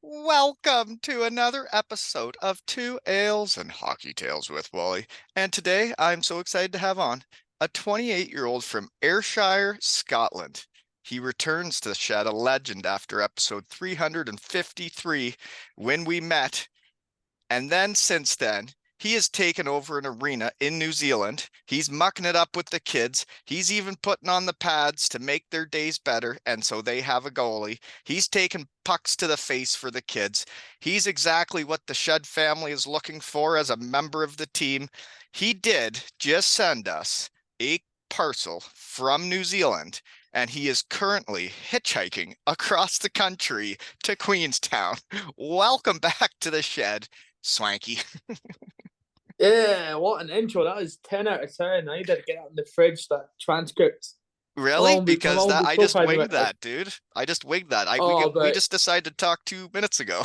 Welcome to another episode of Two Ales and Hockey Tales with Wally. And today I'm so excited to have on a 28-year-old from Ayrshire, Scotland. He returns to shed a legend after episode 353 when we met, and then since then, he has taken over an arena in New Zealand. He's mucking it up with the kids. He's even putting on the pads to make their days better, and so they have a goalie. He's taking pucks to the face for the kids. He's exactly what the Shed family is looking for as a member of the team. He did just send us a parcel from New Zealand, and he is currently hitchhiking across the country to Queenstown. Welcome back to the Shed, Swankie. Yeah, what an intro. That is 10 out of 10. I need to get out in the fridge, that transcript. Really? My Because mom will that be I so just proud of winged it. Like, that, dude. I just winged that. I we oh, get, we but just decided to talk 2 minutes ago.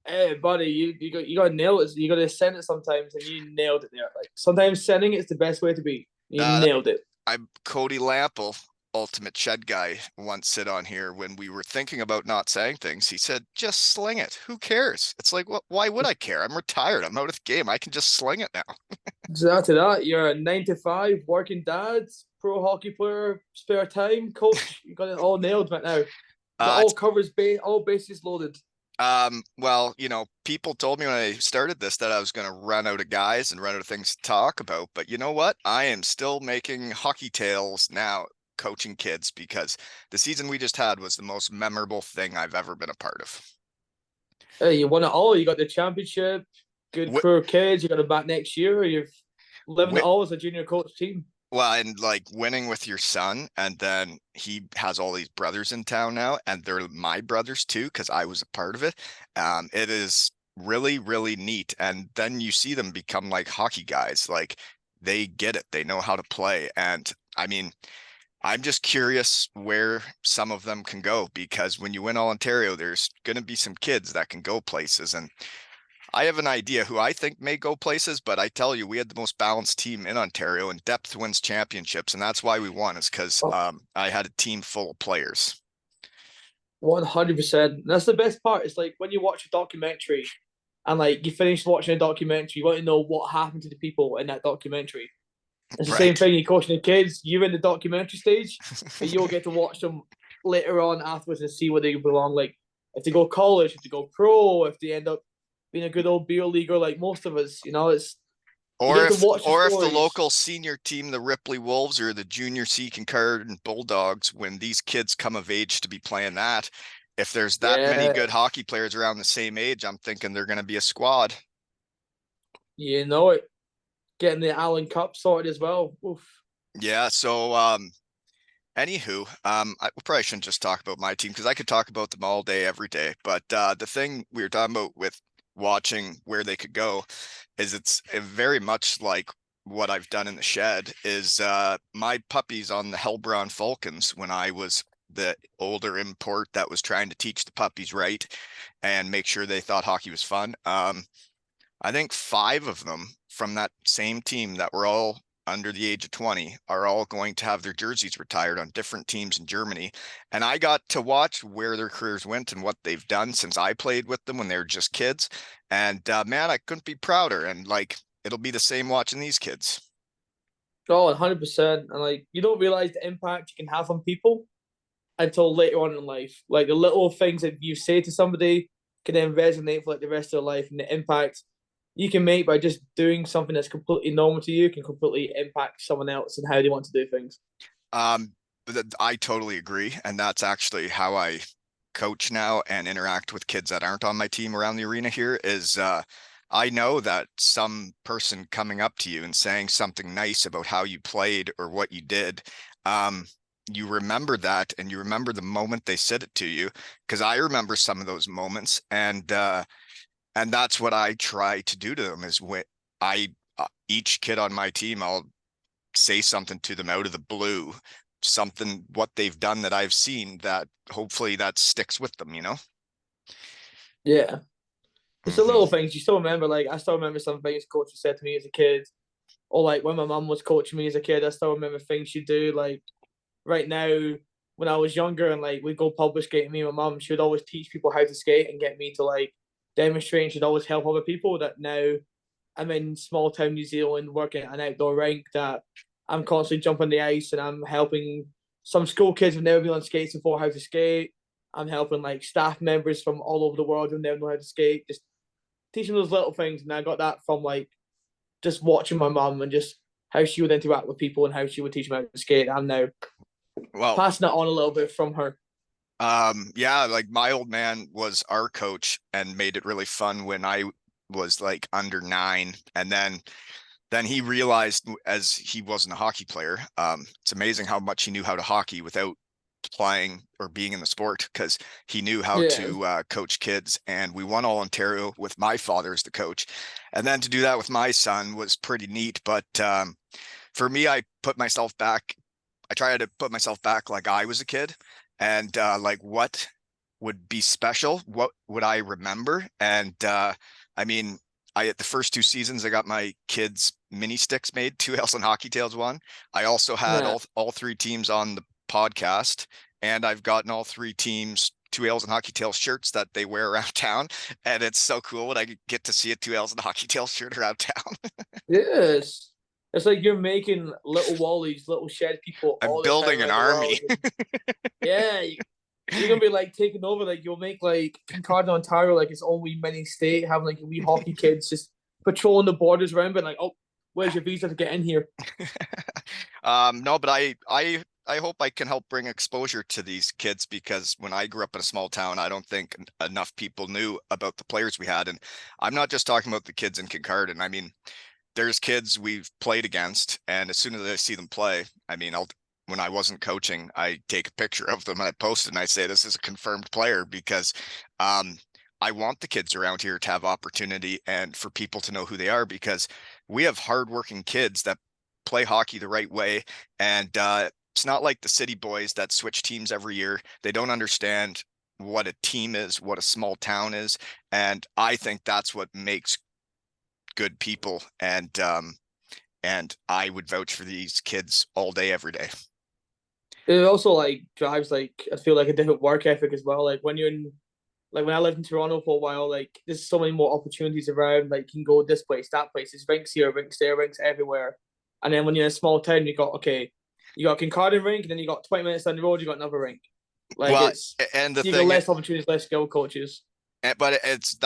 hey, buddy, you got to nail it. You got to send it sometimes, and you nailed it there. Like sometimes sending it is the best way to be. You Uh, nailed it. I'm Cody Lample, ultimate shed guy, once said on here when we were thinking about not saying things. He said, "Just sling it. Who cares?" It's like, well, why would I care? I'm retired. I'm out of the game. I can just sling it now. Exactly that. You're a 9 to 5 working dad, pro hockey player, spare time coach. You got it all nailed right now. You got It's all covers, all bases loaded. Well, people told me when I started this that I was going to run out of guys and run out of things to talk about. But you know what? I am still making hockey tales now, coaching kids, because the season we just had was the most memorable thing I've ever been a part of. Hey, you won it all. You got the championship, good Wi- crew of kids. You got it back next year. You're living it wi- all as a junior coach team. well, and like winning with your son, and then he has all these brothers in town now, and they're my brothers too, because I was a part of it. It is really, really neat. And then you see them become like hockey guys. Like they get it, they know how to play. And I mean, I'm just curious where some of them can go because when you win all Ontario, there's going to be some kids that can go places. And I have an idea who I think may go places, but I tell you, we had the most balanced team in Ontario, and depth wins championships, and that's why we won. Is because Oh, I had a team full of players. 100%. That's the best part. It's like when you watch a documentary and like you finish watching a documentary, you want to know what happened to the people in that documentary. It's the same Right. thing. You're coaching the kids. You're in the documentary stage, but you'll get to watch them later on afterwards and see where they belong. Like if they go college, if they go pro, if they end up being a good old beer leaguer like most of us. It's you Or get to if watch the or if the stories. local senior team, the Ripley Wolves or the junior C Concard and Bulldogs, when these kids come of age to be playing that, if there's that many Yeah, good hockey players around the same age, I'm thinking they're going to be a squad. you know it. Getting the Allen Cup sorted as well. Oof. Yeah. So, anywho, I probably shouldn't just talk about my team because I could talk about them all day, every day. But the thing we were talking about with watching where they could go is it's very much like what I've done in the shed is my puppies on the Hellbron Falcons when I was the older import that was trying to teach the puppies right and make sure they thought hockey was fun. I think five of them from that same team that were all under the age of 20 are all going to have their jerseys retired on different teams in Germany. And I got to watch where their careers went and what they've done since I played with them when they were just kids. And man, I couldn't be prouder. And like, it'll be the same watching these kids. Oh, 100%. And like you don't realize the impact you can have on people until later on in life. Like the little things that you say to somebody can then resonate for like the rest of their life, and the impact you can make by just doing something that's completely normal to you can completely impact someone else and how they want to do things. But I totally agree. And that's actually how I coach now and interact with kids that aren't on my team around the arena here is I know that some person coming up to you and saying something nice about how you played or what you did, um, you remember that and you remember the moment they said it to you because I remember some of those moments and that's what I try to do to them is when I each kid on my team I'll say something to them out of the blue, something what they've done that I've seen that hopefully that sticks with them, you know? Yeah. It's the Hmm. little things you still remember. Like I still remember some things coaches said to me as a kid. Or like when my mum was coaching me as a kid, I still remember things she'd do. Like right now, when I was younger and like we'd go public skating, me and my mum, she would always teach people how to skate and get me to like demonstrate. And she'd always help other people. That now I'm in small town New Zealand working at an outdoor rink that I'm constantly jumping the ice and I'm helping some school kids who've never been on skates before how to skate. I'm helping like staff members from all over the world who never know how to skate, just teaching those little things. And I got that from like just watching my mum and just how she would interact with people and how she would teach them how to skate. I'm now Well, passing it on a little bit from her. yeah, like my old man was our coach and made it really fun when I was like under 9. And then he realized, as he wasn't a hockey player, it's amazing how much he knew how to hockey without playing or being in the sport, because he knew how Yeah. to coach kids. And we won all Ontario with my father as the coach. And then to do that with my son was pretty neat. But for me, I try to put myself back like I was a kid, and like what would be special, what would I remember? And I mean, I at the first 2 seasons I got my kids mini sticks made, 2 Ls and Hockey Tales one. I also had Yeah. all 3 teams on the podcast, and I've gotten all 3 teams 2 Ls and Hockey Tales shirts that they wear around town. And it's so cool when I get to see a 2 Ls and Hockey Tales shirt around town. Yes. It's like you're making little Wallies, little shed people I'm all the time building an around the army. world. And yeah, you're gonna be like taking over. Like you'll make like Kincardine, Ontario, like its own wee mini state, having like wee hockey kids just patrolling the borders around, but like, oh, where's your visa to get in here? No, but I hope I can help bring exposure to these kids, because when I grew up in a small town, I don't think enough people knew about the players we had. And I'm not just talking about the kids in Kincardine. I mean, there's kids we've played against, and as soon as I see them play, I mean, when I wasn't coaching, I take a picture of them and I post it and I say, this is a confirmed player, because um, I want the kids around here to have opportunity and for people to know who they are, because we have hardworking kids that play hockey the right way. And it's not like the city boys that switch teams every year. They don't understand what a team is, what a small town is. And I think that's what makes good people. And I would vouch for these kids all day, every day. It also like drives like I feel like a different work ethic as well. Like when you're in like when I lived in Toronto for a while, like there's so many more opportunities around. Like you can go this place, that place. There's rinks here, rinks there, rinks everywhere. And then when you're in a small town, you got okay, you got Kincardine rink, and then you got 20 minutes down the road, you got another rink. Like Well, it's and the you got thing, less opportunities, less skill coaches. but it's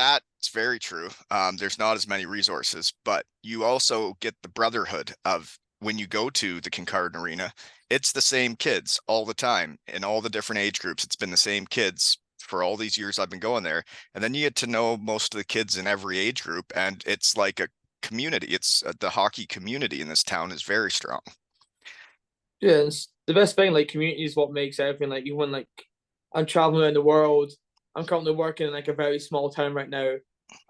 very true. There's not as many resources, but you also get the brotherhood of when you go to the Kincardine Arena, it's the same kids all the time in all the different age groups. It's been the same kids for all these years I've been going there. And then you get to know most of the kids in every age group, and it's like a community. It's the hockey community in this town is very strong. Yeah, it's the best thing. Like community is what makes everything. Like even when like I'm traveling around the world, I'm currently working in like a very small town right now,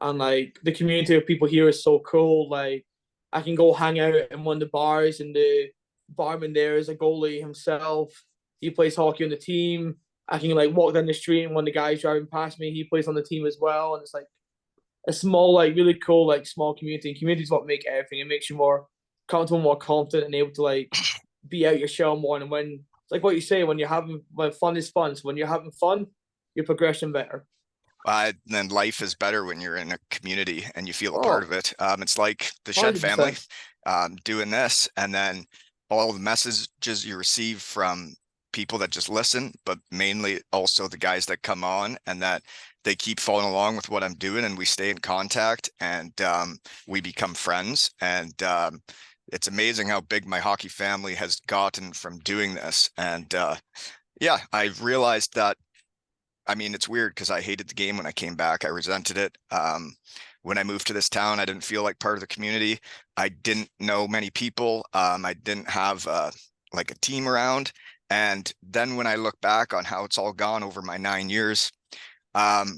and like the community of people here is so cool. Like I can go hang out in one of the bars, and the barman there is a goalie himself. He plays hockey on the team. I can like walk down the street, and one of the guys driving past me, he plays on the team as well. And it's like a small, like really cool, like small community. And community is what make everything. It makes you more comfortable, more confident, and able to like be out your shell more. And when it's like what you say, when fun is fun. So when you're having fun, you're progressing better. Then life is better when you're in a community and you feel a part Oh, of it. It's like the Shed family 100%. doing this, and then all the messages you receive from people that just listen, but mainly also the guys that come on and that they keep following along with what I'm doing, and we stay in contact, and we become friends. And it's amazing how big my hockey family has gotten from doing this. And yeah, I've realized that. I mean, it's weird because I hated the game when I came back. I resented it. When I moved to this town, I didn't feel like part of the community. I didn't know many people. I didn't have like a team around. And then when I look back on how it's all gone over my 9 years, um,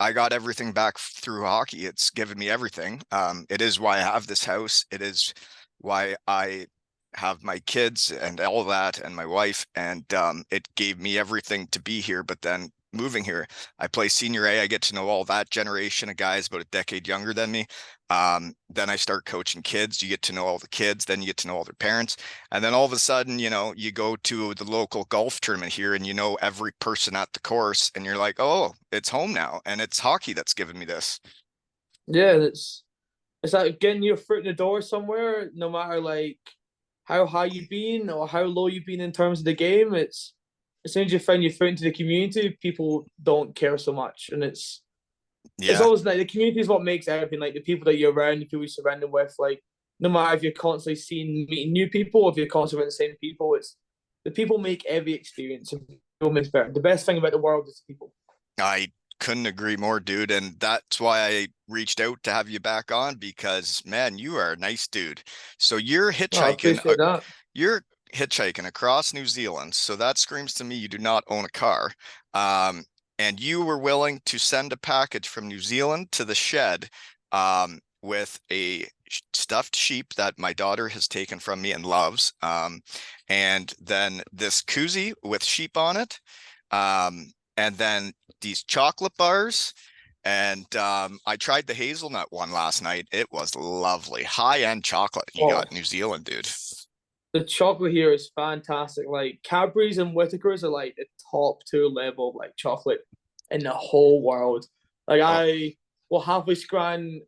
I got everything back through hockey. It's given me everything. It is why I have this house. It is why I have my kids and all that, and my wife. And it gave me everything to be here. But then moving here. I play senior A. I get to know all that generation of guys about a decade younger than me. Then I start coaching kids. You get to know all the kids, then you get to know all their parents. And then all of a sudden, you go to the local golf tournament here and you know every person at the course, and you're like, oh, it's home now. And it's hockey that's given me this. Yeah, it's like getting your foot in the door somewhere, no matter like how high you've been or how low you've been in terms of the game. It's as soon as you find your foot into the community, people don't care so much, and it's Yeah. always like the community is what makes everything. Like the people that you're around, the people you're surrounded with, like no matter if you're constantly seeing meeting new people, or if you're constantly around the same people, it's the people make every experience and people makes better. The best thing about the world is the people. I couldn't agree more, dude. And that's why I reached out to have you back on because, man, you are a nice dude. So Oh, I appreciate that. you're hitchhiking across New Zealand. So that screams to me you do not own a car. Um, and you were willing to send a package from New Zealand to the shed with a stuffed sheep that my daughter has taken from me and loves. And then this koozie with sheep on it. And then these chocolate bars. And I tried the hazelnut one last night. It was lovely. High-end chocolate you Oh, got New Zealand, dude. the chocolate here is fantastic. Like Cadbury's and Whittaker's are like the top two level of like chocolate in the whole world. Like Oh, I will happily scran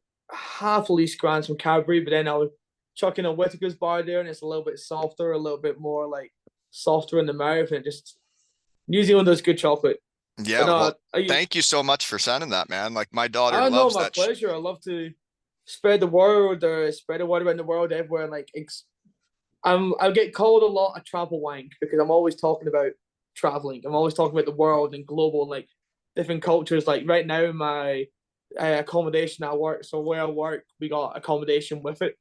some Cadbury, but then I'll chuck in a Whittaker's bar there, and it's a little bit softer, a little bit more like softer in the mouth, and it just New Zealand does good chocolate. But yeah. Well, I thank you so much for sending that, man. Like my daughter I know loves my that. Sh pleasure. I love to spread the word or spread the word around the world everywhere. Like I get called a lot a travel wank because I'm always talking about traveling. I'm always talking about the world and global, like different cultures. Like right now, my accommodation at work. So where I work, we got accommodation with it,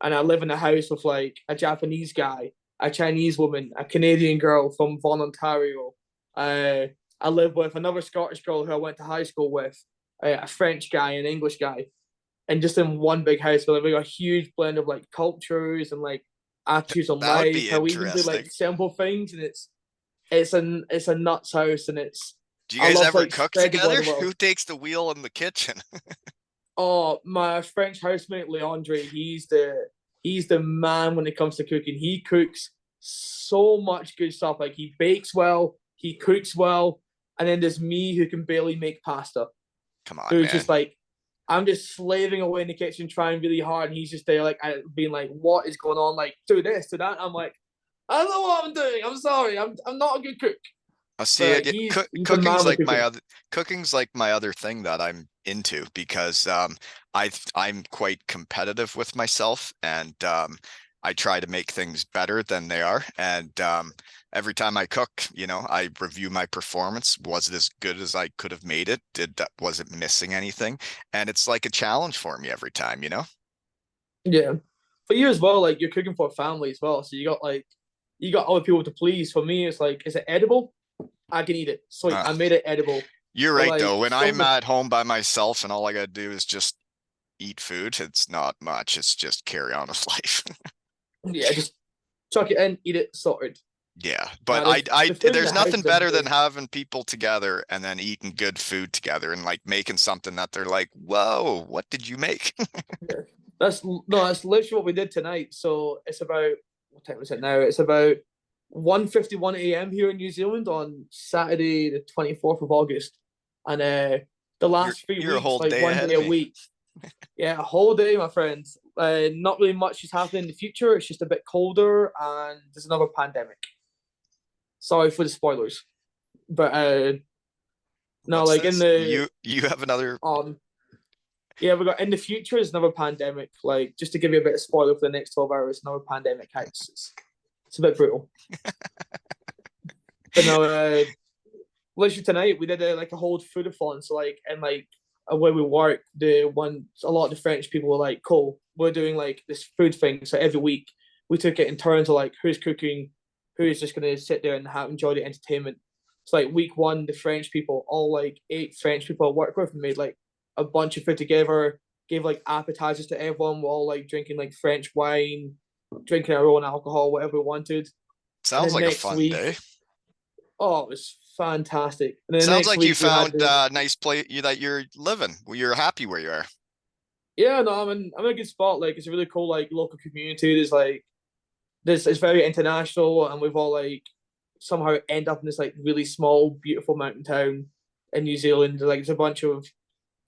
and I live in a house with like a Japanese guy, a Chinese woman, a Canadian girl from Vaughan, Ontario. Uh, I live with another Scottish girl who I went to high school with, a French guy, an English guy, and just in one big house. But we got a huge blend of like cultures and like attitudes on that would life. be How we even do interesting. like simple things, and it's a nuts house, and it's Do you I guys love ever like cook spread the word together? of the world. Who takes the wheel in the kitchen? Oh, my French housemate Leandre, he's the man when it comes to cooking. He cooks so much good stuff. Like he bakes well, he cooks well, and then there's me who can barely make pasta. Come on, Who's man. just like I'm just slaving away in the kitchen, trying really hard, and he's just there like being like, "What is going on? Like, do this, do that." I'm like, "I don't know what I'm doing. I'm sorry. I'm not a good cook." I see But it. he's the man with cooking. Cooking's like my other thing that I'm into because I'm quite competitive with myself and I try to make things better than they are. And every time I cook, I review my performance. Was it as good as I could have made it? Was it missing anything? And it's like a challenge for me every time, you know? Yeah. For you as well, like you're cooking for a family as well. So you got other people to please. For me, it's like, is it edible? I can eat it. Sweet. Uh, I made it edible. you're Or right like though. When some I'm of at home by myself and all I gotta do is just eat food, it's not much. It's just carry on with life. the yeah, just chuck it in, eat it, sorted. Yeah, but Now the food in the there's house nothing is better than amazing. having people together and then eating good food together and like making something that they're like, "Whoa, what did you make?" Yeah. That's literally what we did tonight. So it's about what time is it now? It's about 1:51 a.m. here in New Zealand on Saturday, the 24th of August. And the You're last three you're a weeks, whole like day one ahead day of a me. week. Yeah, a whole day, my friends. Not really much is happening in the future. It's just a bit colder and there's another pandemic. Sorry for the spoilers. But no, What's like in this? the You have another. yeah, we got in the future is another pandemic. Like just to give you a bit of spoiler for the next 12 hours, another pandemic hits. It's a bit brutal. But no, literally tonight we did like a whole foodathon. So like and like where we work, a lot of the French people were like, "Cool, we're doing like this food thing." So every week we took it in turns of like who's cooking, who's just gonna sit there and enjoy the entertainment. It's like week one, the French people, all like 8 French people I work with, made like a bunch of food together. Gave like appetizers to everyone. We're all like drinking like French wine, drinking our own alcohol, whatever we wanted. And Sounds then like a next fun week, day. oh, it was fantastic. And then the Sounds next like you week we had found the a nice place that you're living. You're happy where you are. yeah, no, I'm in a good spot. Like it's a really cool like local community. There's like this it's very international and we've all like somehow end up in this like really small, beautiful mountain town in New Zealand. Like there's a bunch of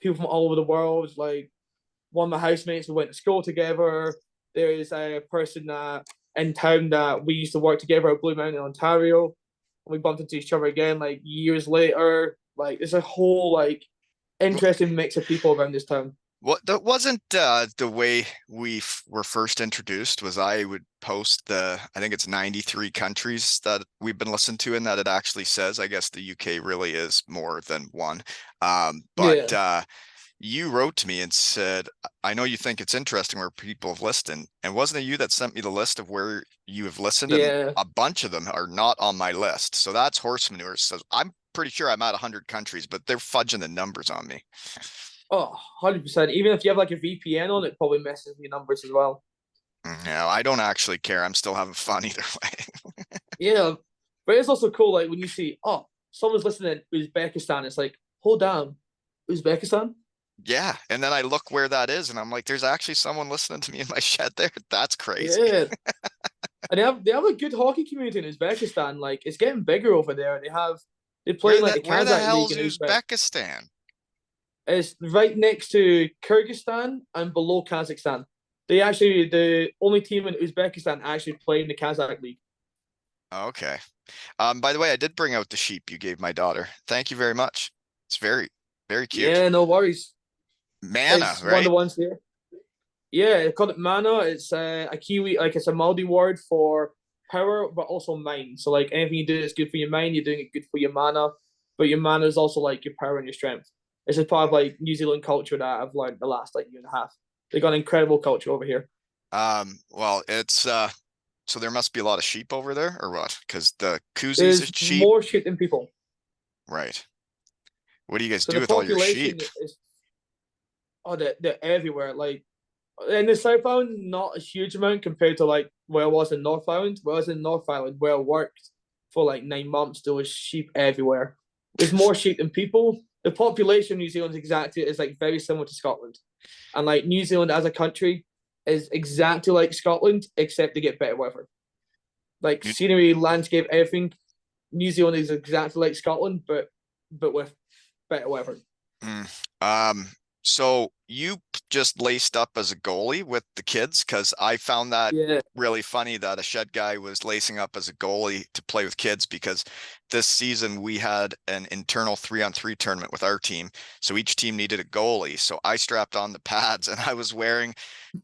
people from all over the world. Like one of my housemates we went to school together. There is a person that in town that we used to work together at Blue Mountain, Ontario. And we bumped into each other again like years later. Like there's a whole like interesting mix of people around this town. What that wasn't the way were first introduced was I would post I think it's 93 countries that we've been listened to and that it actually says. I guess the UK really is more than one. But Yeah, you wrote to me and said, I know you think it's interesting where people have listened. And wasn't it you that sent me the list of where you have listened? And yeah. a bunch of them are not on my list. So that's horse manure. So I'm pretty sure I'm at 100 countries, but they're fudging the numbers on me. Oh, 100%. Even if you have like a VPN on, it probably messes with your numbers as well. No, I don't actually care. I'm still having fun either way. Yeah. But it's also cool, like when you see, oh, someone's listening in Uzbekistan, it's like, hold on, Uzbekistan? Yeah. And then I look where that is and I'm like, there's actually someone listening to me in my shed there. That's crazy. Yeah. And they have a good hockey community in Uzbekistan. Like it's getting bigger over there. They play in like the Where the Kazakh league hell's in Uzbek. Uzbekistan? It's right next to Kyrgyzstan and below Kazakhstan. The only team in Uzbekistan actually play in the Kazakh league. Okay. By the way, I did bring out the sheep you gave my daughter. Thank you very much. It's very, very cute. Yeah, no worries. Mana, It's one of right? the ones here. Yeah, they call it mana. It's a Kiwi, like it's a Māori word for power, but also mind. So like anything you do that's good for your mind, you're doing it good for your mana. But your mana is also like your power and your strength. It's just part of like New Zealand culture that I've learned the last like year and a half. They got an incredible culture over here. Well, it's so there must be a lot of sheep over there or what? Because the koozies is There's sheep, more shit than people. right? What do you guys So do the with all your population sheep? is they're everywhere. Like in the South Island, not a huge amount compared to like where I was in North Island. Where I was in North Island, where I worked for like 9 months, there was sheep everywhere. There's more sheep than people. The population of New Zealand is like very similar to Scotland, and like New Zealand as a country is exactly like Scotland, except they get better weather. Like You- scenery, landscape, everything. New Zealand is exactly like Scotland, but with better weather. Mm. So you just laced up as a goalie with the kids? Because I found that Yeah, really funny that a shed guy was lacing up as a goalie to play with kids because this season we had an internal 3-on-3 tournament with our team. So each team needed a goalie. So I strapped on the pads and I was wearing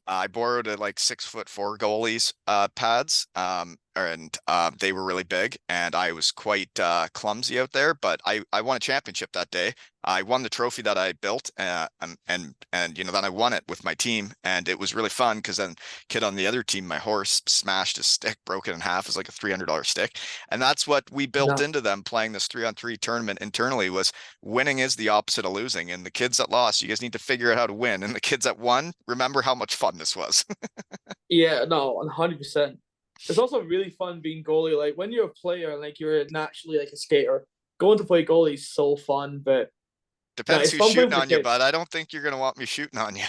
I borrowed a like 6'4" goalies pads, and they were really big, and I was quite clumsy out there. But I won a championship that day. I won the trophy that I built, and you know then I won it with my team, and it was really fun because then kid on the other team, my horse smashed his stick, broke it in half. It was like a $300 stick, and that's what we built no, into them playing this 3-on-3 tournament internally was winning is the opposite of losing. And the kids that lost, you guys need to figure out how to win. And the kids that won, remember how much fun this was. yeah, no, 100%. It's also really fun being goalie. Like when you're a player and like you're naturally like a skater, going to play goalie is so fun. But no, Depends it's who's fun playing shooting for the on you, kids. but I don't think you're gonna want me shooting on you.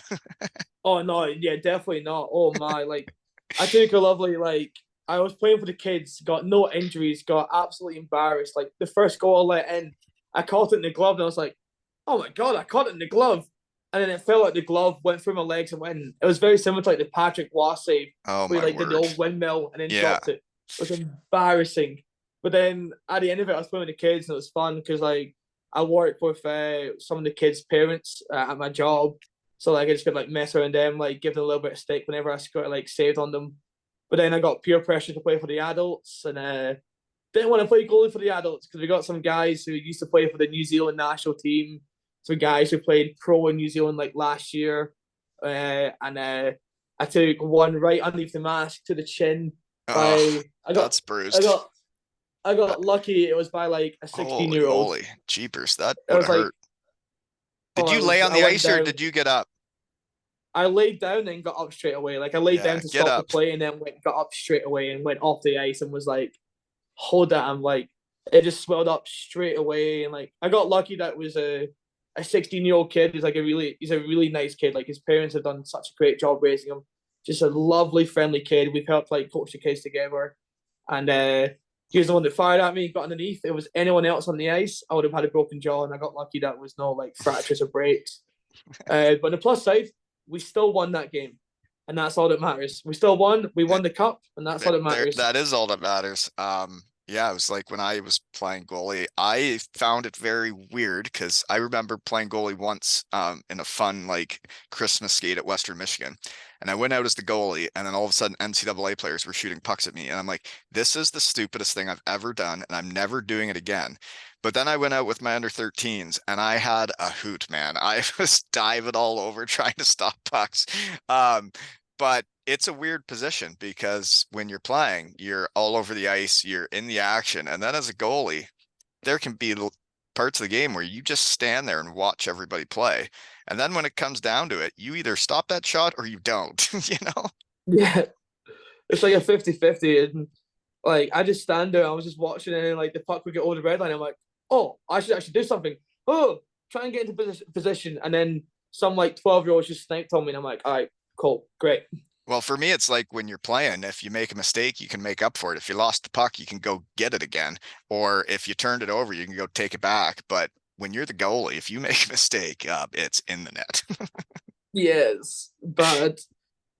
Oh no, yeah, definitely not. Oh my, like I took a lovely like I was playing for the kids, got no injuries, got absolutely embarrassed. Like the first goal I let in, I caught it in the glove, and I was like, "Oh my god, I caught it in the glove!" And then it fell out the glove, went through my legs, and went in. It was very similar to like the Patrick Waugh save, Oh where he my like did the word. old windmill and then Yeah. dropped it. It was embarrassing. But then at the end of it, I was playing with the kids, and it was fun because like I work with some of the kids' parents at my job, so like I just could like mess around them, like give them a little bit of stick whenever I scored like saved on them. But then I got peer pressure to play for the adults, and didn't want to play goalie for the adults because we got some guys who used to play for the New Zealand national team, some guys who played pro in New Zealand like last year, and I took one right underneath the mask to the chin. Oh, By I got that's I bruised. got I Uh, got lucky. It was by like a 16 Holy year old. moly. Jeepers, that It would was have like hurt. Did you lay on I the went ice or down. did you get up? I laid down and got up straight away. Like I laid Yeah, down to get stop the up. play and then got up straight away and went off the ice and was like, hold that. I'm like, it just swelled up straight away. And like I got lucky that it was a 16-year-old kid. He's a really nice kid. Like his parents have done such a great job raising him. Just a lovely, friendly kid. We've helped like coach the kids together. And he was the one that fired at me, got underneath. If it was anyone else on the ice, I would have had a broken jaw, and I got lucky that was no like fractures or breaks. But on the plus side, we still won that game, and that's all that matters. We still won. We won the cup, and that's all that matters. That is all that matters. Yeah, it was like when I was playing goalie, I found it very weird because I remember playing goalie once in a fun like Christmas skate at Western Michigan. And I went out as the goalie, and then all of a sudden NCAA players were shooting pucks at me. And I'm like, this is the stupidest thing I've ever done, and I'm never doing it again. But then I went out with my under 13s and I had a hoot, man. I was diving all over trying to stop pucks. Um, but it's a weird position because when you're playing, you're all over the ice, you're in the action. And then as a goalie, there can be parts of the game where you just stand there and watch everybody play. And then when it comes down to it, you either stop that shot or you don't, you know? Yeah, it's like a 50-50. And like I just stand there, I was just watching it, and like the puck would get over the red line. I'm like, oh, I should actually do something. Oh, try and get into position. And then some like 12-year-olds just sniped on me, and I'm like, all right, cool, great. Well, for me, it's like when you're playing, if you make a mistake, you can make up for it. If you lost the puck, you can go get it again. Or if you turned it over, you can go take it back. But when you're the goalie, if you make a mistake, it's in the net. Yes, but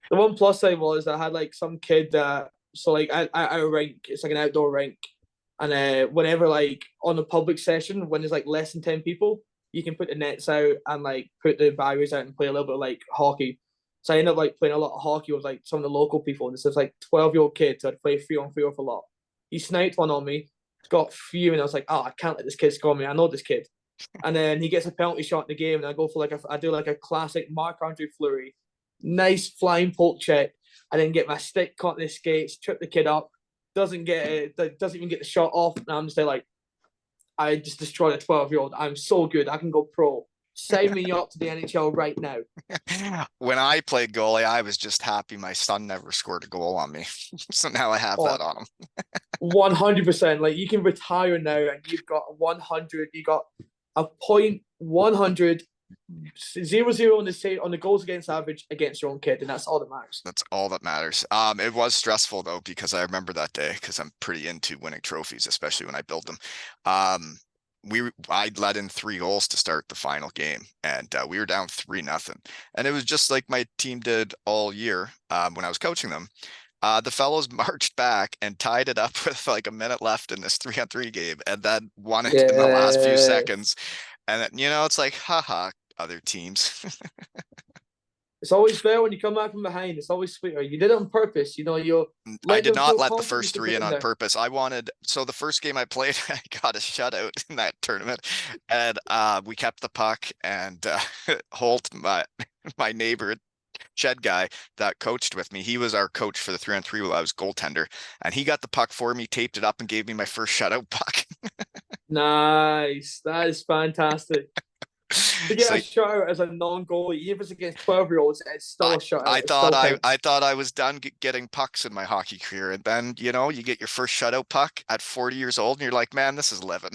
the one plus side was I had like some kid that so like I a rink, it's like an outdoor rink, and whenever like on a public session when there's like less than 10 people, you can put the nets out and like put the barriers out and play a little bit of, like hockey. So I ended up like playing a lot of hockey with like some of the local people, and this is like 12-year-old kid, so I'd play 3-on-3 with a lot. He sniped one on me, got fuming. I was like, oh, I can't let this kid score me. I know this kid. And then he gets a penalty shot in the game, and I go for I do like a classic Marc-Andre Fleury, nice flying poke check, and then get my stick caught in the skates, trip the kid up, doesn't get it, doesn't even get the shot off, and I'm just like, I just destroyed a 12-year-old. I'm so good, I can go pro. Sign me up to the NHL right now. When I played goalie, I was just happy my son never scored a goal on me. So now I have Oh, that on him. 100%. Like you can retire now, and you've got 100. You got a point 100 0-0 on the goals against average against your own kid, and that's all that matters. That's all that matters. It was stressful though because I remember that day because I'm pretty into winning trophies, especially when I build them. Um, I let in 3 goals to start the final game, and we were down 3-0, and it was just like my team did all year when I was coaching them. The fellows marched back and tied it up with like a minute left in this 3-on-3 game, and then won it in the last few Yeah, seconds. And then, it's like, haha, other teams. it's always better when you come back from behind. It's always sweeter. You did it on purpose. You'll I let did them not feel let the confident first for 3 in getting on there. purpose. So the first game I played, I got a shutout in that tournament, and we kept the puck. And Holt, my neighbor, shed guy that coached with me, he was our coach for the 3-on-3 while I was goaltender, and he got the puck for me, taped it up, and gave me my first shutout puck. Nice. That is fantastic. To get So a shutout as a non-goalie, even if it's against 12-year-olds, it's still I a shutout. I It thought still I counts. I thought I was done getting pucks in my hockey career, and then you get your first shutout puck at 40 years old, and you're like, man, this is living.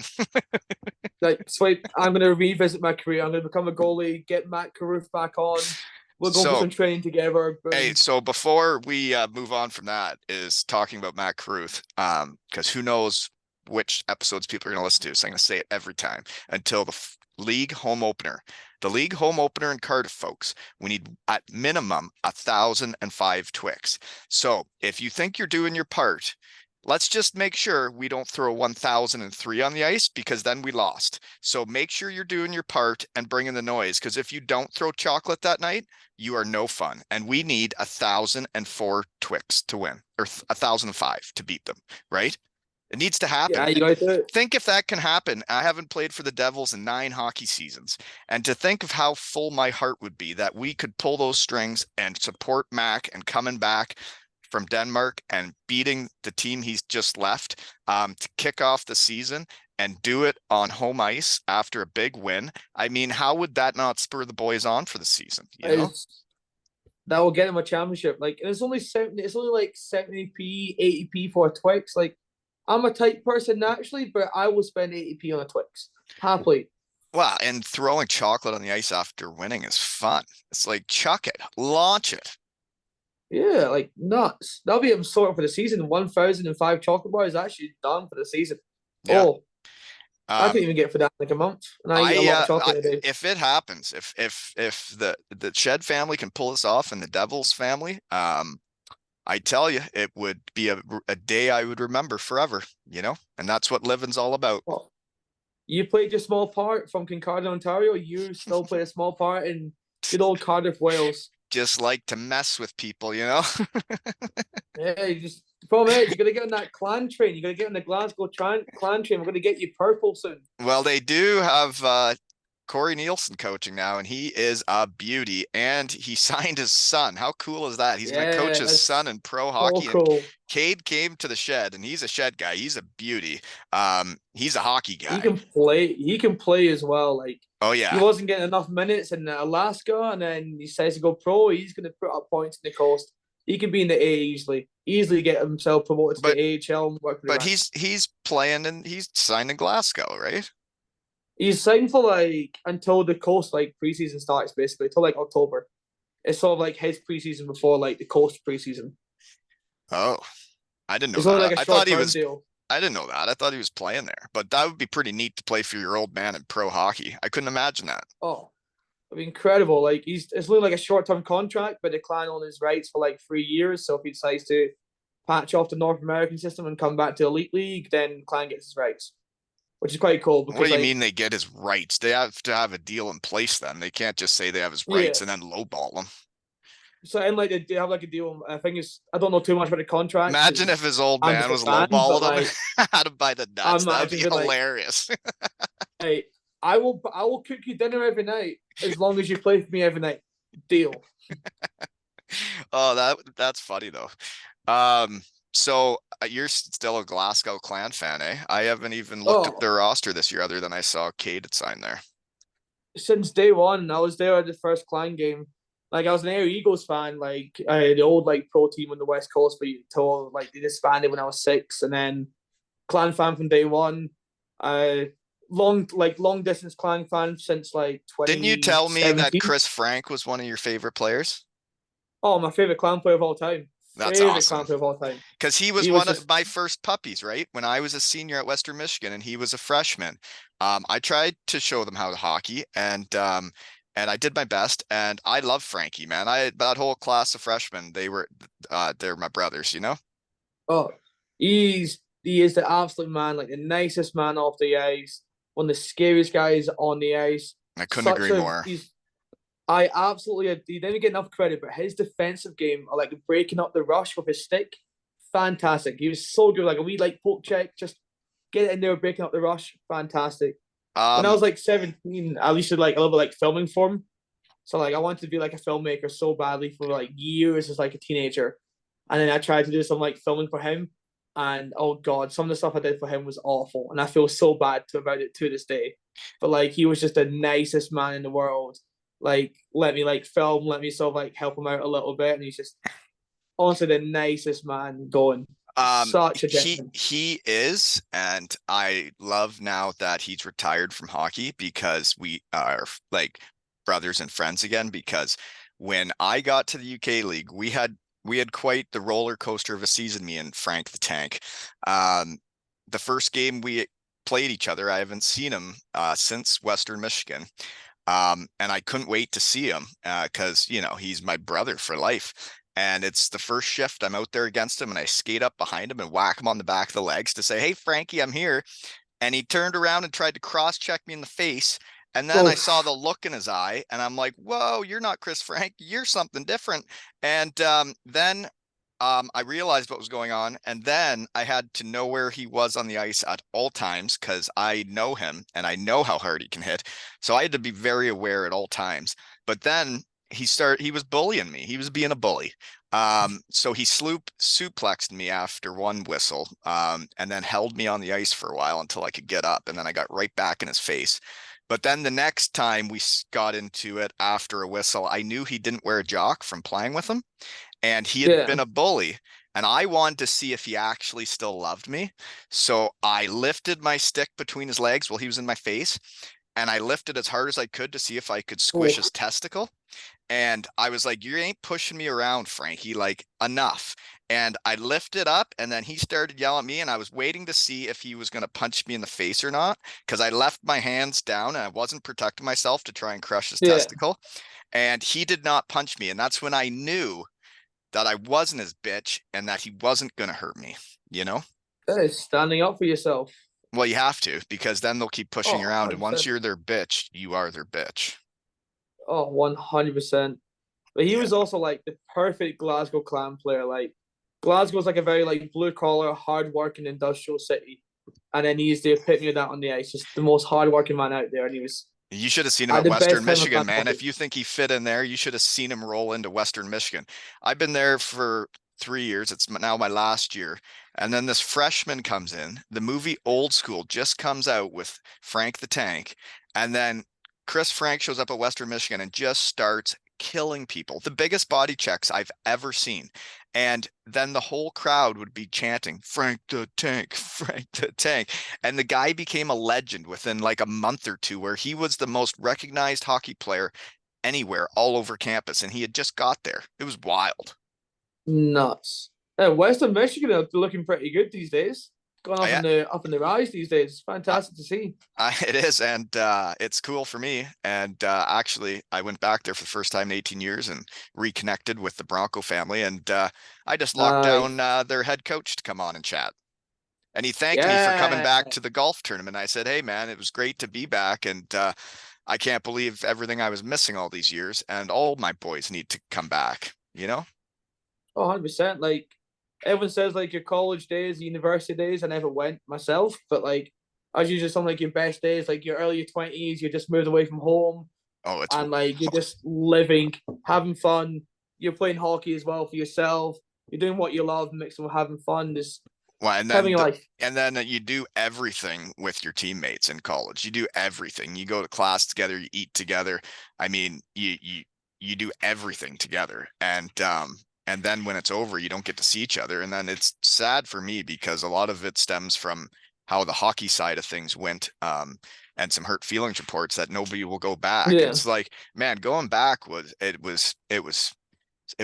Like, sweet, I'm going to revisit my career. I'm going to become a goalie, get Matt Carruth back on. We'll go for So some training together. hey, Boom. so before we move on from that, is talking about Matt Carruth, because who knows which episodes people are going to listen to. So I'm going to say it every time until the league home opener. The league home opener in Cardiff, folks, we need at minimum 1,005 Twix. So if you think you're doing your part, let's just make sure we don't throw 1,003 on the ice because then we lost. So make sure you're doing your part and bringing the noise, because if you don't throw chocolate that night, you are no fun. And we need 1,004 Twix to win, or 1,005 to beat them, right? It needs to Yeah, happen. you got to do it. Think if that can happen. I haven't played for the Devils in 9 hockey seasons. And to think of how full my heart would be that we could pull those strings and support Mac and coming back from Denmark and beating the team he's just left to kick off the season and do it on home ice after a big win. I mean, how would that not spur the boys on for the season, you know? It's, that will get him a championship. Like, and it's only 70, it's only like 70p, 80p for a Twix. Like, I'm a tight person naturally, but I will spend 80p on a Twix happily. Wow, and throwing chocolate on the ice after winning is fun. It's like chuck it, launch it. Yeah, like nuts. That'll be sorted for the season. 1,005 chocolate bars actually done for the season. Yeah. Oh, I could Um, even get for that in like a month, and I eat a lot of I chocolate a day. if it happens, if the Shed family can pull this off and the Devils family, I tell you, it would be a day I would remember forever, and that's what living's all about. Well, you played your small part from Kincardine, Ontario. You still play a small part in good old Cardiff, Wales. Just like to mess with people. Yeah, you just the problem is you got to get on that clan train. You got to get on the Glasgow clan train. We're going to get you purple soon. Well, they do have Corey Nielsen coaching now, and he is a beauty. And he signed his son. How cool is that? He's going to coach Yeah, his son that's in pro so hockey. And cool. Cade came to the Shed, and he's a Shed guy. He's a beauty. He's a hockey He guy. can play. He can play as well. Like Oh he yeah, wasn't getting enough minutes in Alaska, and then he says to go pro. He's going to put up points in the coast. He can be in the A easily get himself promoted to but the AHL and work the but ranks. he's playing and he's signed in Glasgow, right? He's signed for like until the coast like preseason starts, basically till like October. It's sort of like his preseason before like the coast preseason. Oh, I didn't know It's only that. like a I thought short he term was. deal. I didn't know that. I thought he was playing there. But that would be pretty neat to play for your old man in pro hockey. I couldn't imagine that. Oh, I mean, incredible. Like it's only like a short term contract, but the Clan on his rights for like 3 years. So if he decides to patch off the North American system and come back to Elite League, then Clan gets his rights, which is quite cool What because do you like mean they get his rights? They have to have a deal in place then. They can't just say they have his yeah. rights and then lowball them. So and like they have like a deal. I think it's I don't know too much about the contract Imagine because if his old I'm man just a was fan, but lowballing him like out of by the I nuts. That would imagine be being like, hilarious. hey, I will cook you dinner every night as long as you play for me every night. Deal. Oh, that's funny though. Um, so you're still a Glasgow Clan fan, eh? I haven't even looked at Oh, their roster this year other than I saw Cade had signed there. since day one, I was there at the first Clan game. Like I was an Air Eagles fan, like the old like pro team on the West Coast, but until like they disbanded when I was 6, and then Clan fan from day one. Uh, long distance Clan fan since like Didn't you tell me that 2017. Chris Frank was one of your favorite players? Oh, my favorite Clan player of all time. That's Favorite Clan awesome. player of all time. Because he was He was one of just my first puppies, right? When I was a senior at Western Michigan and he was a freshman. I tried to show them how to hockey and I did my best. And I love Frankie, man. That whole class of freshmen, they're my brothers. oh, he is the absolute man, like the nicest man off the ice, one of the scariest guys on the ice. I couldn't Such agree a more. he's I absolutely he didn't get enough credit, but his defensive game, like breaking up the rush with his stick, fantastic. He was so good, like a wee like poke check, just get it in there, breaking up the rush, fantastic. When I Um, was like 17, I used to like a little bit like filming for him. So like I wanted to be like a filmmaker so badly for like years as like a teenager. And then I tried to do some like filming for him. And oh god, some of the stuff I did for him was awful. And I feel so bad about it to this day. But like he was just the nicest man in the world. Like let me like film, let me sort of like help him out a little bit. And he's just honestly the nicest man going. Such a he gentleman. he is, and I love now that he's retired from hockey because we are like brothers and friends again. Because when I got to the UK League, we had quite the roller coaster of a season, me and Frank the Tank. Um, the first game we played each other, I haven't seen him since Western Michigan. And I couldn't wait to see him because he's my brother for life. And it's the first shift I'm out there against him, and I skate up behind him and whack him on the back of the legs to say, "Hey, Frankie, I'm here." And he turned around and tried to cross check me in the face. And then I Oh, saw the look in his eye, and I'm like, "Whoa, you're not Chris Frank. You're something different." And then I realized what was going on, and then I had to know where he was on the ice at all times because I know him and I know how hard he can hit. So I had to be very aware at all times. But then he was bullying me. He was being a bully. So he suplexed me after one whistle, and then held me on the ice for a while until I could get up, and then I got right back in his face. But then the next time we got into it after a whistle, I knew he didn't wear a jock from playing with him and he had yeah. been a bully. and I wanted to see if he actually still loved me. So I lifted my stick between his legs while he was in my face, and I lifted as hard as I could to see if I could squish Oh, his testicle. And I was like, you ain't pushing me around, Frankie, like enough. And I lifted up, and then he started yelling at me, and I was waiting to see if he was going to punch me in the face or not, because I left my hands down and I wasn't protecting myself to try and crush his yeah, testicle. And he did not punch me. And that's when I knew that I wasn't his bitch and that he wasn't going to hurt me, you know? that is standing up for yourself. Well, you have to, because then they'll keep pushing you Oh, around. And once 100%. you're their bitch, you are their bitch. Oh, 100%. But he Yeah. was also like the perfect Glasgow Clan player. Like Glasgow's like a very like blue collar, hard working industrial city. And then he's the epitome of that on the ice, just the most hard working man out there. And he was You should have seen him at at the best Western time of Michigan, time man. of If you think he fit in there, you should have seen him roll into Western Michigan. I've been there for 3 years. It's now my last year. And then this freshman comes in. The movie Old School just comes out with Frank the Tank. And then Chris Frank shows up at Western Michigan and just starts killing people. The biggest body checks I've ever seen. And then the whole crowd would be chanting, Frank the Tank, Frank the Tank. And the guy became a legend within like a month or two, where he was the most recognized hockey player anywhere all over campus. And he had just got there. It was wild. nuts. Western Michigan are looking pretty good these days. Going I, up in the rise these days. It's I, fantastic to see. it is, and it's cool for me. And actually, I went back there for the first time in 18 years and reconnected with the Bronco family. And I just locked down Nice. their head coach to come on and chat. And he thanked me for coming Yeah. back to the golf tournament. I said, "Hey, man, it was great to be back, and I can't believe everything I was missing all these years. And all my boys need to come back. You know." Oh, 100%. Like everyone says, like your college days, university days. I never went myself, but like I was usually some like your best days, like your early 20s. You just moved away from home, Oh, it's and like you're just living, having fun. You're playing hockey as well for yourself. You're doing what you love, mixing with having fun, just well, having a life. and then you do everything with your teammates in college. You do everything. You go to class together, you eat together. I mean, you do everything together. And then when it's over, you don't get to see each other. And then it's sad for me because a lot of it stems from how the hockey side of things went, and some hurt feelings reports that nobody will go back. Yeah, It's like, man, going back it was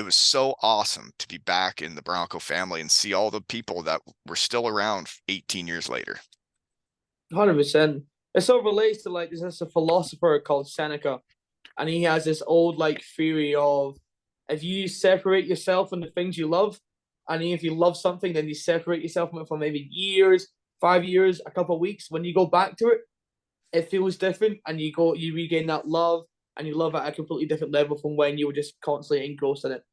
so awesome to be back in the Bronco family and see all the people that were still around 18 years later. 100%. It sort of relates to like there's a philosopher called Seneca, and he has this old like theory of if you separate yourself from the things you love, and if you love something, then you separate yourself from it for maybe years, 5 years, a couple of weeks. When you go back to it, it feels different, and you regain that love, and you love it at a completely different level from when you were just constantly engrossed in it.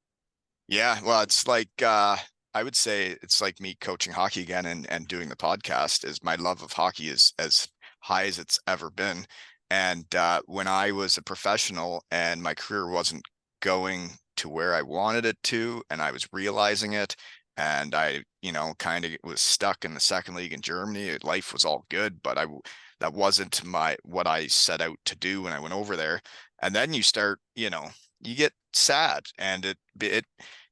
Yeah, well, it's like I would say it's like me coaching hockey again and doing the podcast. Is my love of hockey is as high as it's ever been. And when I was a professional and my career wasn't going to where I wanted it to, and I was realizing it, and I, kind of was stuck in the second league in Germany. Life was all good, but that wasn't what I set out to do when I went over there. And then you start, you get sad, and it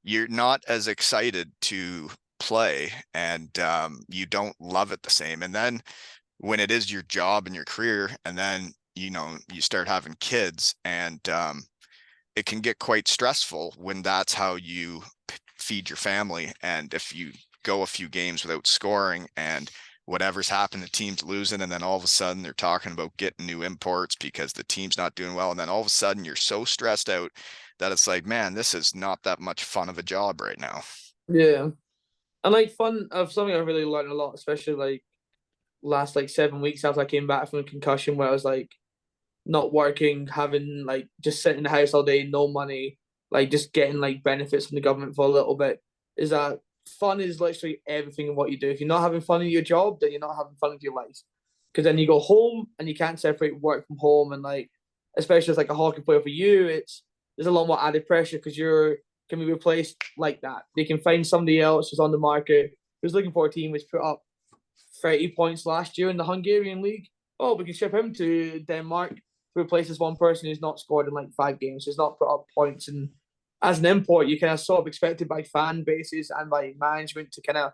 you're not as excited to play, and you don't love it the same. And then when it is your job and your career, and then you start having kids, and it can get quite stressful when that's how you feed your family. And if you go a few games without scoring, and whatever's happened, the team's losing, and then all of a sudden they're talking about getting new imports because the team's not doing well, and then all of a sudden you're so stressed out that it's like, man, this is not that much fun of a job right now. Yeah, and like fun of something I really learned a lot, especially like last like 7 weeks after I came back from a concussion, where I was like not working, having like just sitting in the house all day, no money, like just getting like benefits from the government for a little bit. Is that fun is literally everything in what you do. If you're not having fun in your job, then you're not having fun with your life. Because then you go home and you can't separate work from home, and like especially as like a hockey player for you, there's a lot more added pressure because you're can be replaced like that. They can find somebody else who's on the market who's looking for a team who's put up 30 points last year in the Hungarian league. Oh, we can ship him to Denmark to replace this one person who's not scored in like 5 games, who's not put up points in as an import, you kind of sort of expected by fan bases and by management to kind of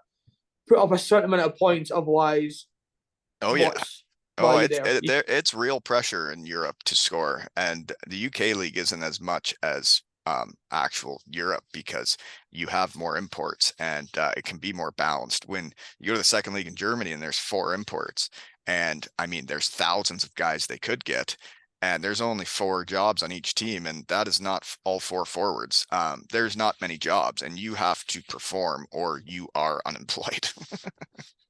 put up a certain amount of points. Otherwise, Oh yeah. what's why Oh, are you there? it's real pressure in Europe to score, and the UK league isn't as much as actual Europe because you have more imports and it can be more balanced. When you go to the second league in Germany and there's four imports, and I mean there's thousands of guys they could get, and there's only four jobs on each team, and that is not all four forwards. There's not many jobs, and you have to perform or you are unemployed.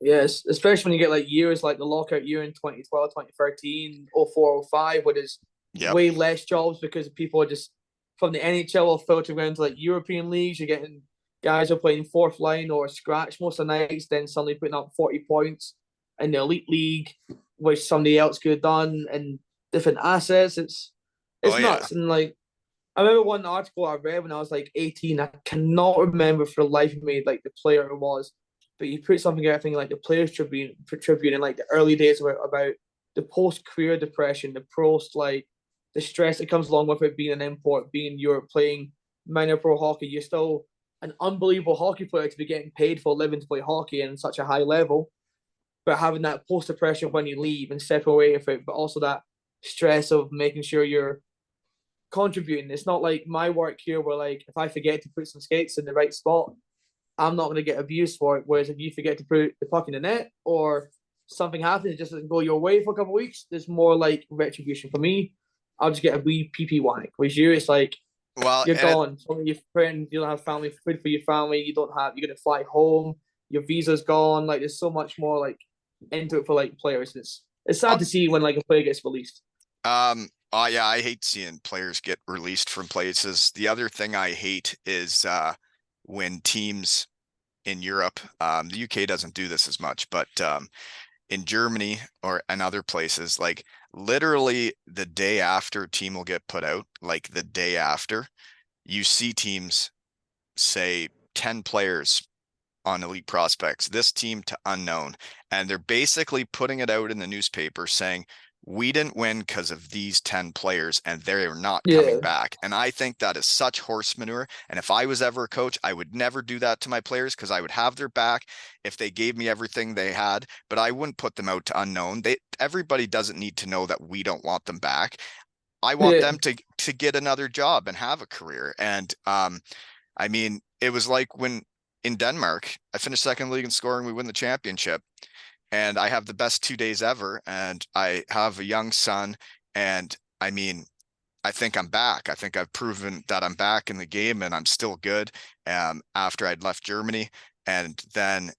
Yes, especially when you get like years like the lockout year in 2012, 2013, 04, 05, where there's Yep. way less jobs because people are just from the NHL are filtering around to like European leagues. You're getting guys who are playing fourth line or scratch most of the nights, then suddenly putting up 40 points in the elite league, which somebody else could have done, and different assets. Oh It's yeah. nuts. And like I remember one article I read when I was like 18. I cannot remember for the life of me like the player it was, but you put something out, I think like the Players Tribune in like the early days about the post career depression, the post like the stress that comes along with it being an import, being in Europe, playing minor pro hockey. You're still an unbelievable hockey player to be getting paid for a living to play hockey and such a high level, but having that post depression when you leave and step away from it, but also that stress of making sure you're contributing. It's not like my work here where like if I forget to put some skates in the right spot, I'm not going to get abused for it. Whereas if you forget to put the puck in the net or something happens, it just doesn't go your way for a couple of weeks, there's more like retribution. For me, I'll just get a wee PP whack. Whereas you, it's like Well, you're and gone. Some of your friends, you don't have family food for your family. You don't have. You're gonna fly home. Your visa's gone. Like there's so much more like into it for like players. It's sad to see when like a player gets released. yeah, I hate seeing players get released from places. The other thing I hate is when teams in Europe, the UK doesn't do this as much, but in Germany or and other places, like literally the day after a team will get put out, like the day after, you see teams say 10 players on elite prospects, this team to unknown. And they're basically putting it out in the newspaper saying, we didn't win because of these 10 players and they're not coming Yeah, back. And I think that is such horse manure. And if I was ever a coach, I would never do that to my players because I would have their back if they gave me everything they had, but I wouldn't put them out to unknown. Everybody doesn't need to know that we don't want them back. I want yeah, them to get another job and have a career. And I mean, it was like when in Denmark, I finished second league in scoring, we win the championship, and I have the best 2 days ever, and I have a young son, and I mean, I think I'm back. I think I've proven that I'm back in the game and I'm still good. After I'd left Germany, and then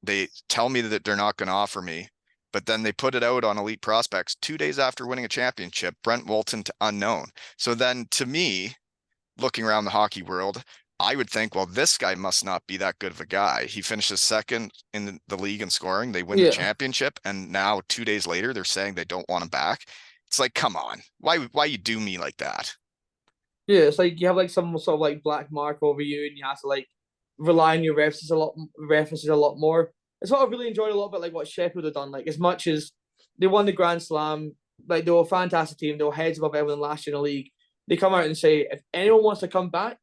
they tell me that they're not going to offer me, but then they put it out on Elite Prospects 2 days after winning a championship, Brent Walton to unknown. So then to me, looking around the hockey world, I would think, well, this guy must not be that good of a guy. He finishes second in the league in scoring. They win the yeah. championship, and now 2 days later, they're saying they don't want him back. It's like, come on, why you do me like that? Yeah, it's like you have like some sort of like black mark over you, and you have to like rely on your references a lot more. It's what I really enjoyed a lot about like what Sheffield have done. Like as much as they won the Grand Slam, like they were a fantastic team. They were heads above everyone last year in the league. They come out and say if anyone wants to come back,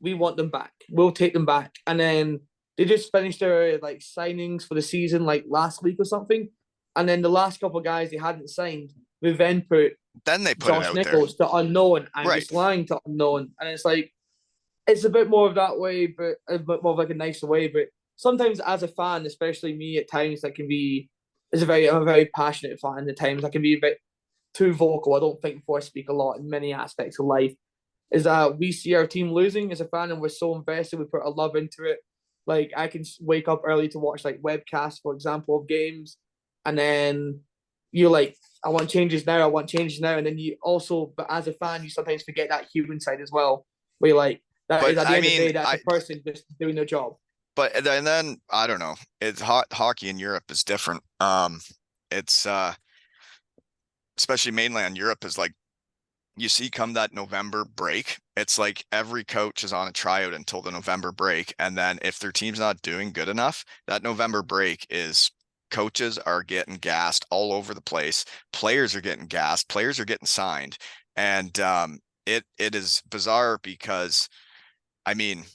we want them back. We'll take them back. And then they just finished their like signings for the season like last week or something. And then the last couple of guys they hadn't signed, we then put Then they put it Josh out there. Nichols to unknown. I'm Right. just lying to unknown. And it's like it's a bit more of that way, but a bit more of like a nicer way. But sometimes as a fan, especially me at times that can be I'm a very passionate fan. At times I can be a bit too vocal. I don't think before I speak a lot in many aspects of life. Is that we see our team losing as a fan and we're so invested, we put a love into it. Like I can wake up early to watch like webcasts, for example, of games, and then you're like, I want changes now, I want changes now. And then you also, but as a fan, you sometimes forget that human side as well, where you're like, that is But at the I end of the mean, day, that's a person just doing their job. but and then I don't know. It's hockey in Europe is different. It's especially mainland Europe is like you see come that November break, it's like every coach is on a tryout until the November break. And then if their team's not doing good enough, that November break is coaches are getting gassed all over the place. Players are getting gassed. Players are getting signed. And it is bizarre because I mean,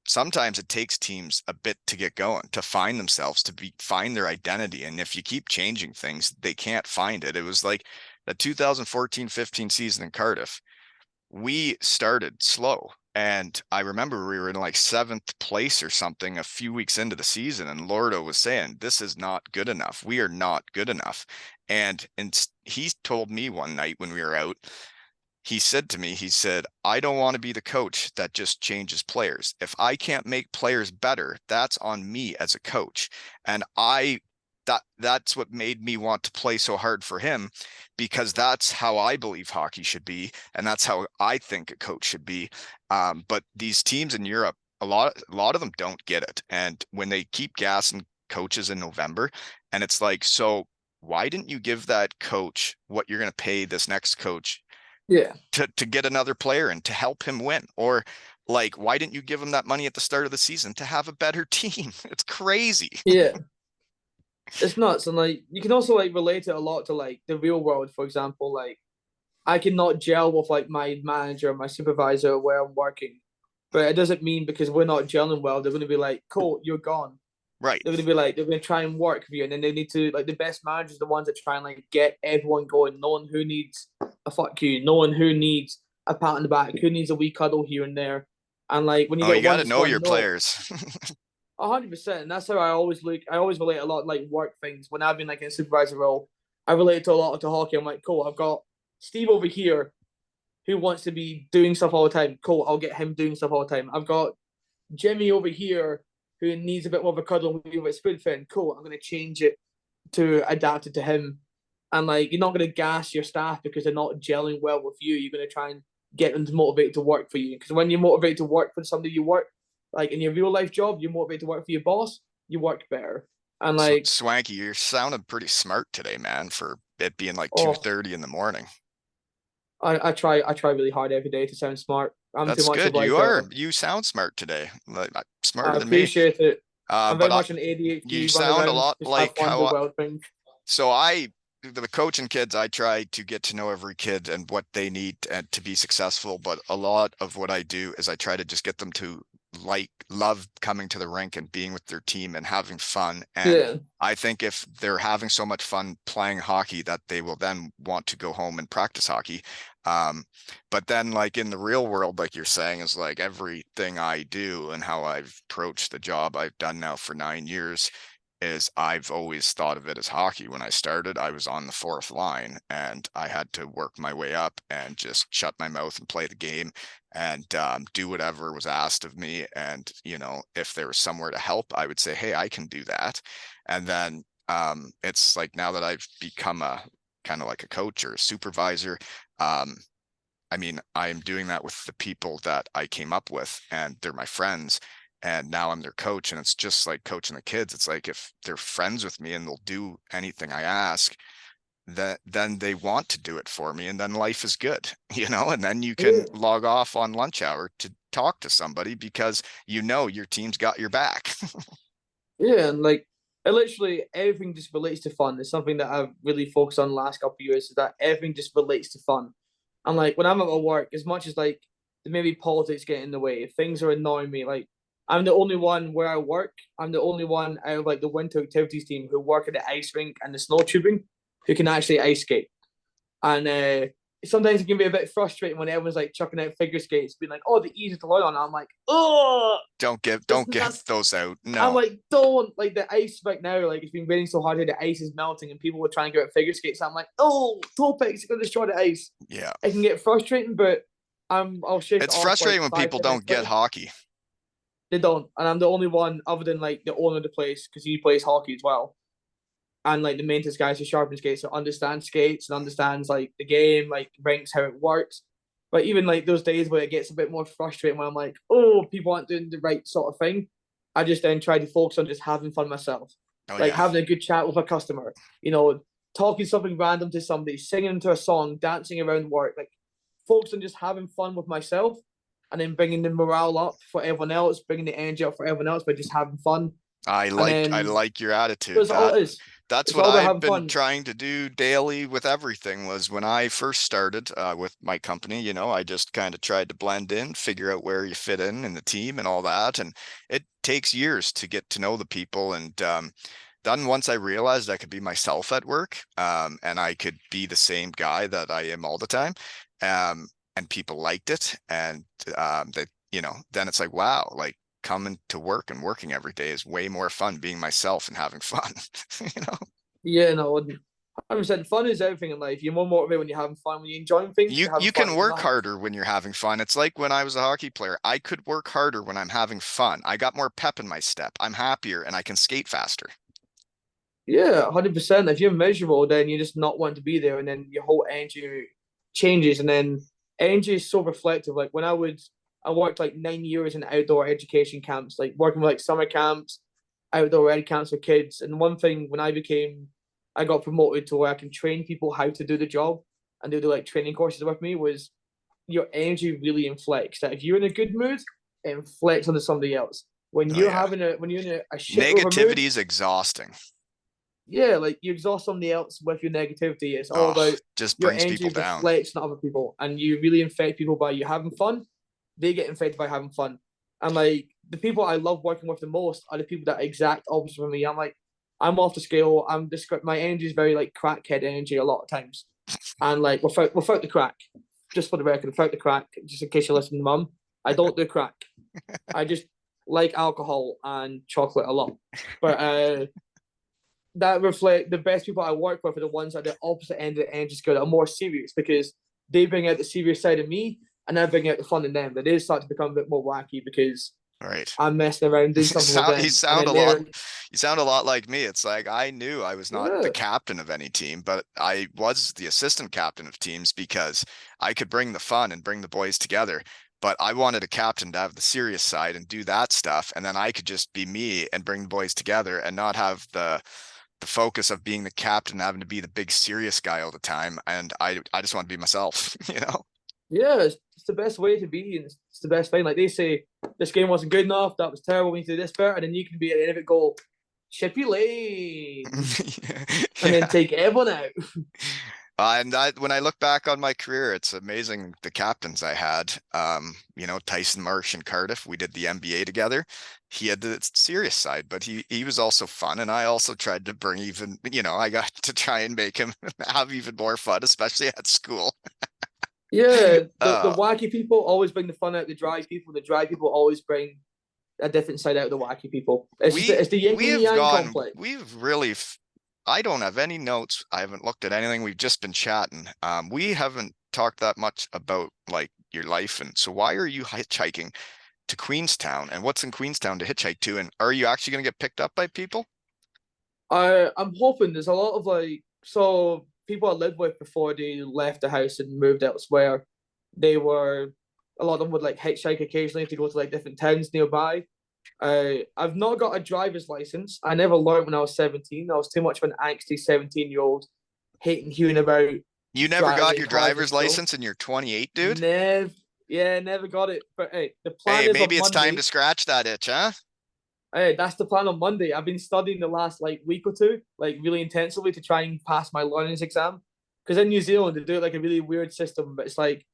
sometimes it takes teams a bit to get going, to find themselves, find their identity. And if you keep changing things, they can't find it. It was like the 2014-15 season in Cardiff. We started slow. And I remember we were in like seventh place or something a few weeks into the season, and Lordo was saying, "This is not good enough. We are not good enough." And he told me one night when we were out, he said to me, he said, "I don't want to be the coach that just changes players. If I can't make players better, that's on me as a coach." And that's what made me want to play so hard for him, because that's how I believe hockey should be, and that's how I think a coach should be. But these teams in Europe, a lot of them don't get it. And when they keep gassing coaches in November, and it's like, so why didn't you give that coach what you're going to pay this next coach Yeah, to get another player and to help him win? Or like, why didn't you give him that money at the start of the season to have a better team? It's crazy. yeah. It's nuts, and like you can also like relate it a lot to like the real world. For example, like I cannot gel with like my manager, my supervisor where I'm working, but it doesn't mean because we're not gelling well, they're going to be like, "Cool, you're gone." Right. They're going to be like, they're going to try and work with you, and then they need to like the best managers, are the ones that try and like get everyone going, knowing who needs a fuck you, knowing who needs a pat on the back, who needs a wee cuddle here and there, and like when you Oh, you get got one to just know going, your no, players. 100%. And that's how I always look. I always relate a lot like work things. When I've been like in a supervisor role, I relate to a lot to hockey. I'm like, cool, I've got Steve over here who wants to be doing stuff all the time. Cool, I'll get him doing stuff all the time. I've got Jimmy over here who needs a bit more of a cuddle with a spoon fin. Cool, I'm going to change it to adapt it to him. And like, you're not going to gas your staff because they're not gelling well with you. You're going to try and get them to motivate to work for you. Because when you're motivated to work for somebody you work, like in your real life job, you're motivated to work for your boss, you work better. And like, Swankie, you're sounding pretty smart today, man, for it being like oh, 2:30 in the morning. I try really hard every day to sound smart. I'm too That's much of good. like a You sound smart today, like smarter I than me. appreciate it. I'm very But much an you ADHD run sound a around, lot just have like fun, do well thing. so the coaching kids, I try to get to know every kid and what they need and to be successful. But a lot of what I do is I try to just get them to love coming to the rink and being with their team and having fun. And Yeah, I think if they're having so much fun playing hockey, that they will then want to go home and practice hockey. Um, but then like in the real world, like you're saying, is like everything I do and how I've approached the job I've done now for 9 years is I've always thought of it as hockey. When I started, I was on the fourth line and I had to work my way up and just shut my mouth and play the game and do whatever was asked of me. And, if there was somewhere to help, I would say, hey, I can do that. And then it's like now that I've become a kind of like a coach or a supervisor, um, I mean, I am doing that with the people that I came up with and they're my friends. And now I'm their coach. And it's just like coaching the kids. It's like if they're friends with me and they'll do anything I ask, then they want to do it for me. And then life is good, and then you can yeah, log off on lunch hour to talk to somebody because your team's got your back. yeah, and like it literally everything just relates to fun. It's something that I've really focused on the last couple of years. Is that everything just relates to fun. And like when I'm at my work, as much as like maybe politics get in the way, if things are annoying me, like I'm the only one where I work. I'm the only one out of like the winter activities team who work at the ice rink and the snow tubing who can actually ice skate. And sometimes it can be a bit frustrating when everyone's like chucking out figure skates, being like, "Oh, the easiest to learn on." I'm like, "Oh, Don't give that's." those out. I'm No. like, "Don't like the ice right now. Like it's been raining so hard here, the ice is melting, and people were trying to get out figure skates." I'm like, "Oh, topics gonna destroy the ice." Yeah. It can get frustrating, but I'll shake it It's off like frustrating when five, people 10 minutes don't get later. hockey. They don't, and I'm the only one other than like the owner of the place because he plays hockey as well, and like the maintenance guys who sharpen skates, so understands skates and understands like the game, like rinks how it works. But even like those days where it gets a bit more frustrating when I'm like, oh, people aren't doing the right sort of thing, I just then try to focus on just having fun myself, Oh like yeah. having a good chat with a customer, talking something random to somebody, singing to a song, dancing around work, like focus on just having fun with myself, and then bringing the morale up for everyone else, bringing the energy up for everyone else by just having fun, I and like I then like your attitude. that's all That it is. That's It's what all about I've having been fun. trying to do daily with everything was when I first started with my company, I just kind of tried to blend in, figure out where you fit in the team and all that. And it takes years to get to know the people. And then once I realized I could be myself at work, and I could be the same guy that I am all the time, and people liked it. And then it's like, wow, like coming to work and working every day is way more fun being myself and having fun, you know? Yeah, no, 100%. Fun is everything in life. You're more motivated when you're having fun. When you're enjoying things, You you're having you fun. can If you're work not, harder when you're having fun. It's like when I was a hockey player. I could work harder when I'm having fun. I got more pep in my step. I'm happier and I can skate faster. yeah, 100%. If you're miserable, then you're just not wanting to be there, and then your whole energy changes. And then energy is so reflective. Like I worked like 9 years in outdoor education camps, like working with like summer camps, outdoor ed camps for kids. And one thing when I got promoted to where I can train people how to do the job and do the like training courses with me was your energy really inflects. That if you're in a good mood, it inflects onto somebody else. Oh yeah. When you're in a shit over mood, Negativity is exhausting. yeah, like you exhaust somebody else with your negativity. It's all Oh, about just your brings people energy down. reflects on other people, and you really infect people by you having fun. They get infected by having fun, and like the people I love working with the most are the people that are exact opposite from me. I'm off the scale. My energy is very like crackhead energy a lot of times, and like without the crack, just for the record, without the crack, just in case you listen to mum, I don't do crack. I just like alcohol and chocolate a lot, but that reflect the best people I work with are the ones at the opposite end of the energy scale that are more serious because they bring out the serious side of me and I bring out the fun in them. But they start to become a bit more wacky because All right. I'm messing around doing something with You them. And sound then a lot they're you sound a lot like me. It's like I knew I was not the yeah. captain of any team, but I was the assistant captain of teams because I could bring the fun and bring the boys together. But I wanted a captain to have the serious side and do that stuff, and then I could just be me and bring the boys together and not have the focus of being the captain, having to be the big serious guy all the time. And I just want to be myself, you know? Yeah, it's the best way to be and it's the best thing. Like they say, this game wasn't good enough, that was terrible, we need to do this better, and then you can be at the end of it go, Chippy Lane and then Yeah. take everyone out. When I look back on my career, it's amazing the captains I had. Tyson Marsh and Cardiff, we did the MBA together. He had the serious side, but he was also fun, and I also tried to bring I got to try and make him have even more fun, especially at school. Yeah, the Uh, wacky people always bring the fun out of the dry people. The dry people always bring a different side out of the wacky people. we It's the yin we and have yang gone, complex. we've really. I don't have any notes. I haven't looked at anything. We've just been chatting. We haven't talked that much about like your life, and so why are you hitchhiking to Queenstown, and what's in Queenstown to hitchhike to, and are you actually going to get picked up by people? I'm hoping there's a lot of like so people I lived with before they left the house and moved elsewhere. They were a lot of them would like hitchhike occasionally to go to like different towns nearby. I've not got a driver's license. I never learned when I was 17. I was too much of an angsty 17-year-old hating hewing about You never got driving your cars in driver's school. license and you're 28, dude? Never, yeah, never got it. But hey, the plan Hey, is on maybe it's time to Monday. scratch that itch, huh? Hey, that's the plan on Monday. I've been studying the last like week or two, like really intensively to try and pass my learners exam. Because in New Zealand they do it like a really weird system, but it's like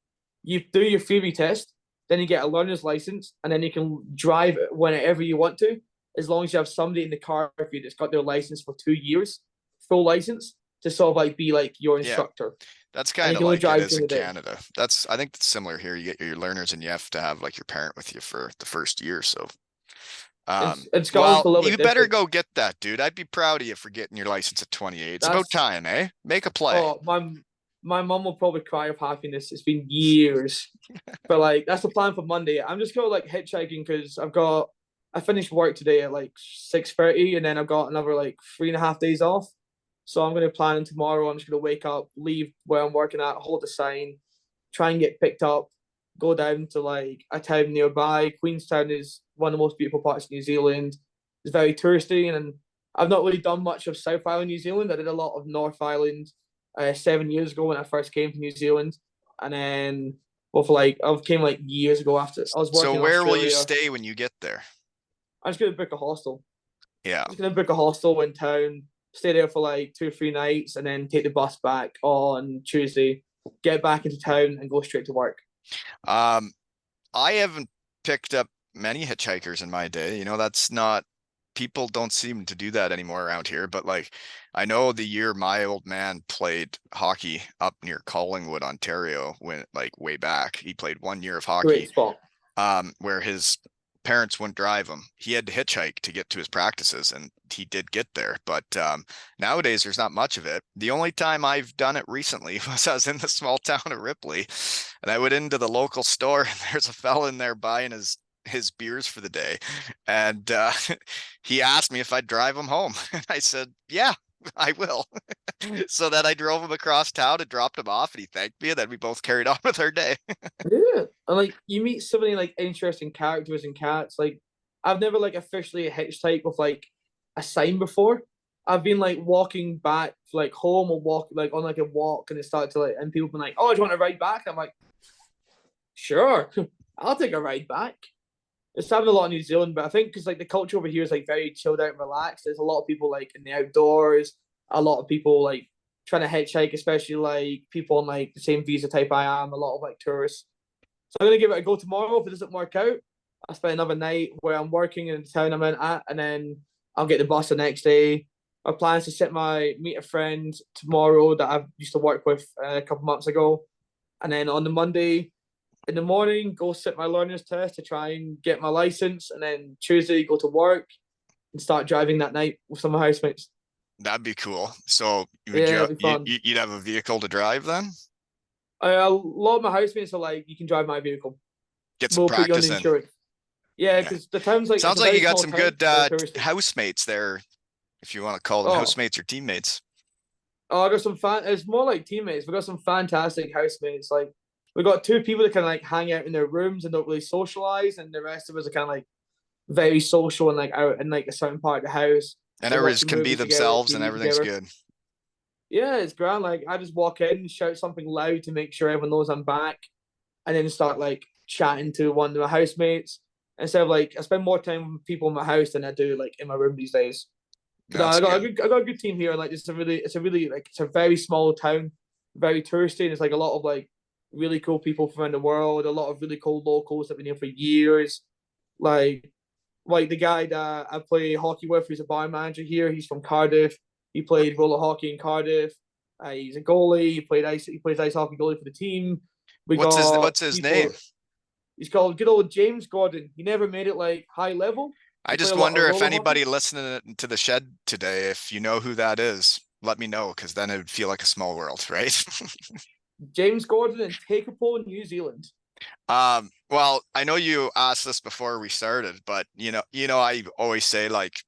you do your theory test, then you get a learner's license, and then you can drive whenever you want to, as long as you have somebody in the car with you that's got their license for 2 years, full license, to sort of like be like your Yeah, instructor, that's and kind you of can only like it drive is during in the day. Canada. I think it's similar here. You get your learners and you have to have like your parent with you for the first year. So, In Scotland, it's well, a little you bit better different. go get that, dude. I'd be proud of you for getting your license at 28. It's about That's time, eh? Make a play. oh my mum will probably cry of happiness. It's been years. But like that's the plan for Monday. I'm just going like hitchhiking because I finished work today at like 6:30, and then I've got another like 3.5 days off. So I'm gonna plan tomorrow. I'm just gonna wake up, leave where I'm working at, hold a sign, try and get picked up, go down to like a town nearby. Queenstown is one of the most beautiful parts of New Zealand. It's very touristy, and I've not really done much of South Island, New Zealand. I did a lot of North Island 7 years ago when I first came to New Zealand, and then well, for like I came like years ago after I was So working in where will you Australia. stay when you get there? I'm just gonna book a hostel. Yeah. I'm just gonna book a hostel in town, stay there for like 2 or 3 nights, and then take the bus back on Tuesday, get back into town, and go straight to work. Um, I haven't picked up many hitchhikers in my day. That's not people don't seem to do that anymore around here. But like, I know the year my old man played hockey up near Collingwood, Ontario, when like way back, he played 1 year of Great hockey, spot. where his parents wouldn't drive him. He had to hitchhike to get to his practices, and he did get there. But nowadays, there's not much of it. The only time I've done it recently was I was in the small town of Ripley, and I went into the local store, and there's a fella in there buying his beers for the day, and he asked me if I'd drive him home, and I said, "Yeah, I will." So then I drove him across town and dropped him off, and he thanked me, and then we both carried on with our day. Yeah, and like you meet so many like interesting characters and cats. Like I've never like officially hitchhiked with like a sign before. I've been like walking back like home or walk like on like a walk, and it started to like, and people been like, "Oh, do you want to ride back?" I'm like, "Sure, I'll take a ride back." It's happened a lot in New Zealand, but I think because like the culture over here is like very chilled out and relaxed. There's a lot of people like in the outdoors. A lot of people like trying to hitchhike, especially like people on like the same visa type I am. A lot of like tourists. So I'm gonna give it a go tomorrow. If it doesn't work out, I'll spend another night where I'm working in the town I'm in at, and then I'll get the bus the next day. My plan is to meet a friend tomorrow that I used to work with a couple months ago, and then on the Monday in the morning go sit my learner's test to try and get my license, and then Tuesday go to work and start driving that night with some of my housemates. That'd be cool. So would Yeah, you, it'll be you fun. you'd have a vehicle to drive then? A lot of my housemates are like, you can drive my vehicle. Get some We'll put you on the practice in. insurance. Yeah, Yeah. because the town's like it's Sounds a like you very got small some town, good very touristy. housemates there, if you want to call them Oh, housemates or teammates. oh, I got some fan. It's more like teammates. We got some fantastic housemates. Like we got two people that can like hang out in their rooms and don't really socialize, and the rest of us are kind of like very social and like out in like a certain part of the house. And We're everybody's watching can be movies together, themselves and TV everything's together. good. Yeah, it's grand. Like I just walk in, shout something loud to make sure everyone knows I'm back, and then start like chatting to one of my housemates. Instead of like, I spend more time with people in my house than I do like in my room these days. But That's good. I got a good team here. Like it's a really like it's a very small town, very touristy, and it's like a lot of like really cool people from around the world. A lot of really cool locals that have been here for years. Like like the guy that I play hockey with, who's a bar manager here. He's from Cardiff. He played roller hockey in Cardiff. He's a goalie. He plays ice hockey goalie for the team. We got What's his name? people. He's called good old James Gordon. He never made it like high level. I He played just a lot of wonder if roller hockey. anybody listening to the shed today, if you know who that is, let me know, because then it would feel like a small world, right? James Gordon in Tekapo, New Zealand. Well, I know you asked this before we started, but I always say like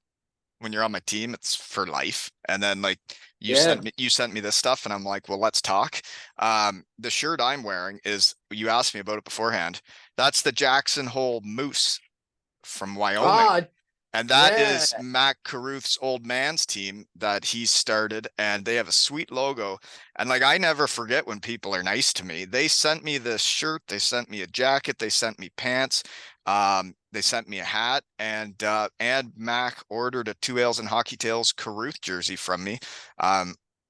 when you're on my team, it's for life. And then like Yeah. you sent me this stuff, and I'm like, well, let's talk. The shirt I'm wearing is you asked me about it beforehand. That's the Jackson Hole Moose from Wyoming. Ah, And that yeah. is Mac Carruth's old man's team that he started, and they have a sweet logo. And like, I never forget when people are nice to me. They sent me this shirt, they sent me a jacket, they sent me pants, they sent me a hat, and Mac ordered a Two Ales and Hockey Tales Carruth jersey from me.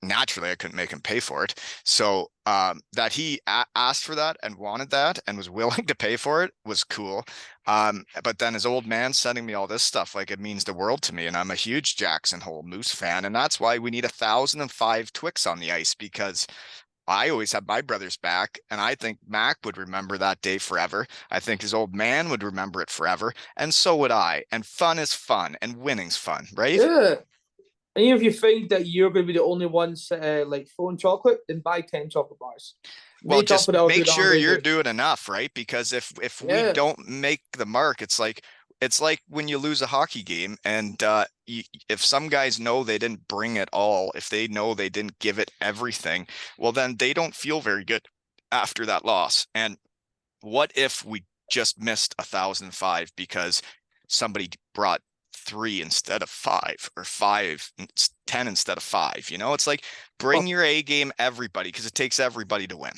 Naturally, I couldn't make him pay for it. So that he asked for that and wanted that and was willing to pay for it was cool. But then his old man sending me all this stuff, like it means the world to me. And I'm a huge Jackson Hole Moose fan. And that's why we need 1,005 Twix on the ice, because I always have my brother's back. And I think Mac would remember that day forever. I think his old man would remember it forever. And so would I. And fun is fun and winning's fun, right? Yeah. And even if you think that you're going to be the only one like throwing chocolate, then buy 10 chocolate bars. Well, Make up just for it. I'll do make the sure hungry you're house. doing enough, right? Because if we Yeah. don't make the mark, it's like when you lose a hockey game, and if some guys know they didn't bring it all, if they know they didn't give it everything, well, then they don't feel very good after that loss. And what if we just missed 1,005 because somebody brought three instead of five, or 10 instead of five? It's like Oh, bring your A game, everybody, because it takes everybody to win,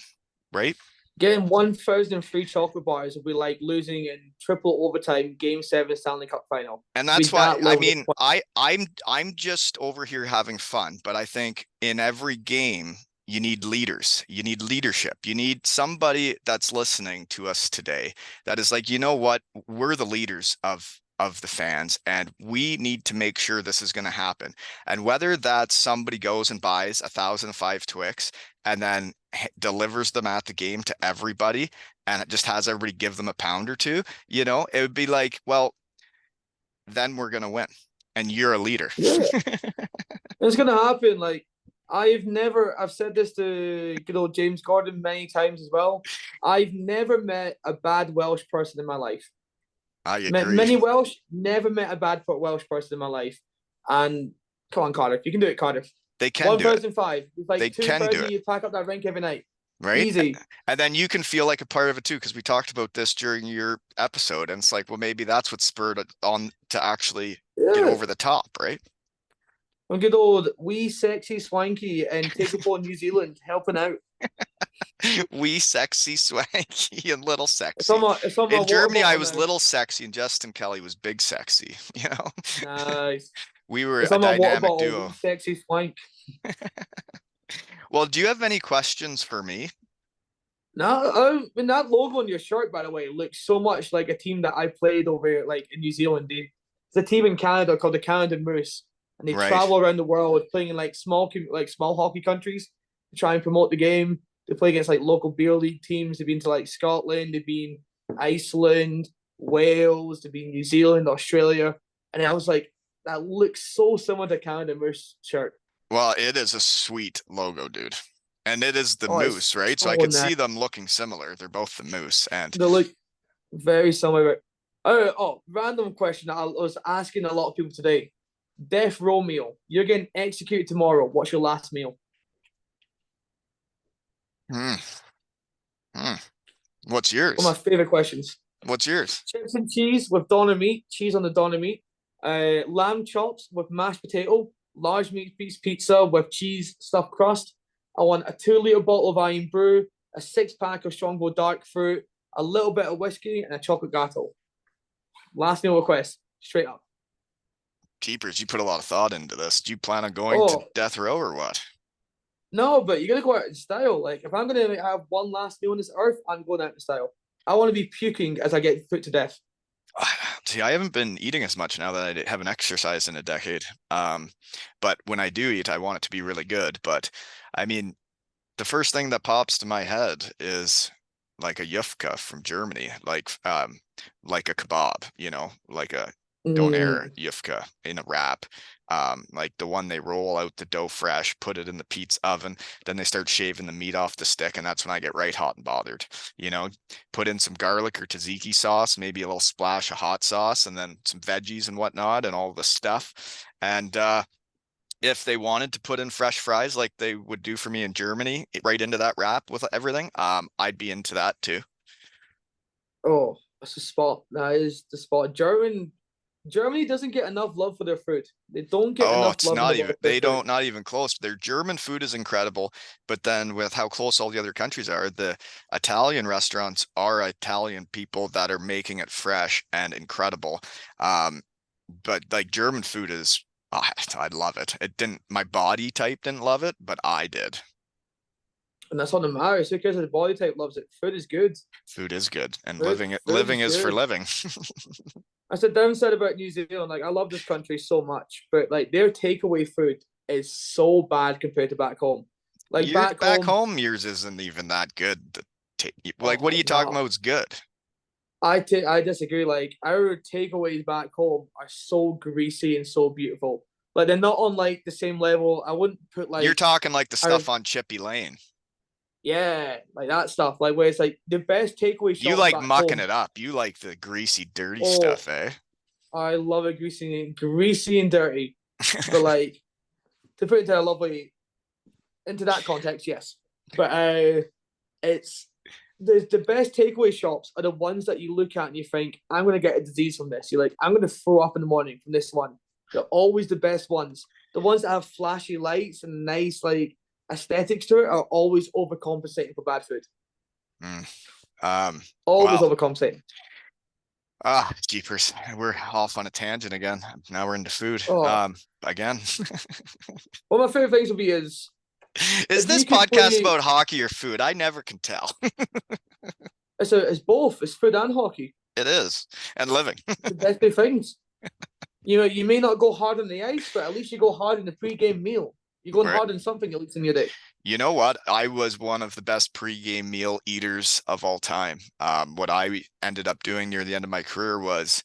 right? Getting 1,000 free chocolate bars would be like losing in triple overtime Game 7 Stanley Cup final. And It'd that's be why that I level of mean I'm just over here having fun, but I think in every game you need leaders. You need leadership. You need somebody that's listening to us today that is like, you know what? We're the leaders of the fans and we need to make sure this is going to happen. And whether that's somebody goes and buys 1,005 Twix and then delivers them at the game to everybody and it just has everybody give them a pound or two, it would be like, well, then we're gonna win. And you're a leader. Yeah, it's gonna happen. Like I've said this to good old James Gordon many times as well. I've never met a bad Welsh person in my life. I Met agree. many Welsh, never met a bad Welsh person in my life. And come on, Cardiff, you can do it, Cardiff. They can One do it. thousand five. It's like They can do 2,000. it, You pack up that rink every night. right? Easy. And then you can feel like a part of it too, because we talked about this during your episode, and it's like, well, maybe that's what spurred it on to actually get Yeah. over the top, right? One good old wee sexy Swankie and take it for New Zealand helping out. Wee sexy Swankie and little It's sexy. on my In water Germany, I bottle was now. little sexy and Justin Kelly was big sexy, Nice. We were It's a on my water dynamic bottle. Wee duo. sexy Swank. Well, do you have any questions for me? No, and that logo on your shirt, by the way, looks so much like a team that I played over like in New Zealand. It's a team in Canada called the Canada Moose, and they Right. travel around the world playing in like small hockey countries to try and promote the game. They play against like local beer league teams. They've been to like Scotland, they've been Iceland, Wales, they've been New Zealand, Australia, and I was like, that looks so similar to Canada Moose shirt. Well, it is a sweet logo, dude. And it is the Oh, it's moose, right? So I so could nice. see them looking similar. They're both the moose. And They look very similar. Random question I was asking a lot of people today. Death row meal. You're getting executed tomorrow. What's your last meal? hmm, hmm. What's One of yours? my favorite questions. What's yours? Chips and cheese with doner meat, cheese on the doner meat. Lamb chops with mashed potato, large meat piece pizza with cheese stuffed crust. I want a 2 liter bottle of Iron Brew, a 6 pack of Strongbow Dark Fruit, a little bit of whiskey, and a chocolate gato. Last meal request, straight up. Keepers, you put a lot of thought into this. Do you plan on going to Oh, death row or what? no, but you gotta go out in style. Like, if I'm gonna have one last meal on this earth, I'm going out in style. I want to be puking as I get put to death. See, I haven't been eating as much now that I haven't exercised in a decade. But when I do eat, I want it to be really good. But I mean, the first thing that pops to my head is like a yufka from Germany, like a kebab, like a doner Mm. yufka in a wrap. Like the one they roll out the dough fresh, put it in the pizza oven, then they start shaving the meat off the stick, and that's when I get right hot and bothered. You know, put in some garlic or tzatziki sauce, maybe a little splash of hot sauce, and then some veggies and whatnot, and all the stuff. And if they wanted to put in fresh fries like they would do for me in Germany, right into that wrap with everything, I'd be into that too. Oh, that's the spot. That is the spot. Germany doesn't get enough love for their food. They don't get Oh, enough it's love in the not world even, for their they food. don't, not even close. Their German food is incredible, but then with how close all the other countries are, the Italian restaurants are Italian people that are making it fresh and incredible. Um, but like German food is, I love it. It didn't, my body type didn't love it, but I did. And that's all that matters. Who cares if the body type loves it? Food is good. Food is good, and Food living is is for good. living. That's the downside about New Zealand. Like, I love this country so much, but like their takeaway food is so bad compared to back home. Like Yours back back home, home, yours isn't even that good. Like, what are oh you talking no, about? Is good. I disagree. Like our takeaways back home are so greasy and so beautiful. Like they're not on like the same level. I wouldn't put You're like talking like the our stuff on Chippy Lane. yeah, like that stuff. Like where it's like the best takeaway You shops like back mucking home. it up. You like the greasy, dirty Oh, stuff, eh? I love it greasy and dirty. But like to put it into a lovely into that context, yes. But it's the best takeaway shops are the ones that you look at and you think, I'm gonna get a disease from this. You're like, I'm gonna throw up in the morning from this one. They're always the best ones. The ones that have flashy lights and nice like aesthetics to it are always overcompensating for bad food. Mm. Um, Always well, overcompensating. jeepers, we're off on a tangent again. Now we're into food. Oh, Again. one of my favorite things would be is Is if this you could podcast play. about hockey or food? I never can tell. It's both. It's food and hockey. It is. And living. The best two things. You may not go hard on the ice, but at least you go hard in the pre-game meal. You're going Right. hard in something at least in your day. You know what? I was one of the best pregame meal eaters of all time. What I ended up doing near the end of my career was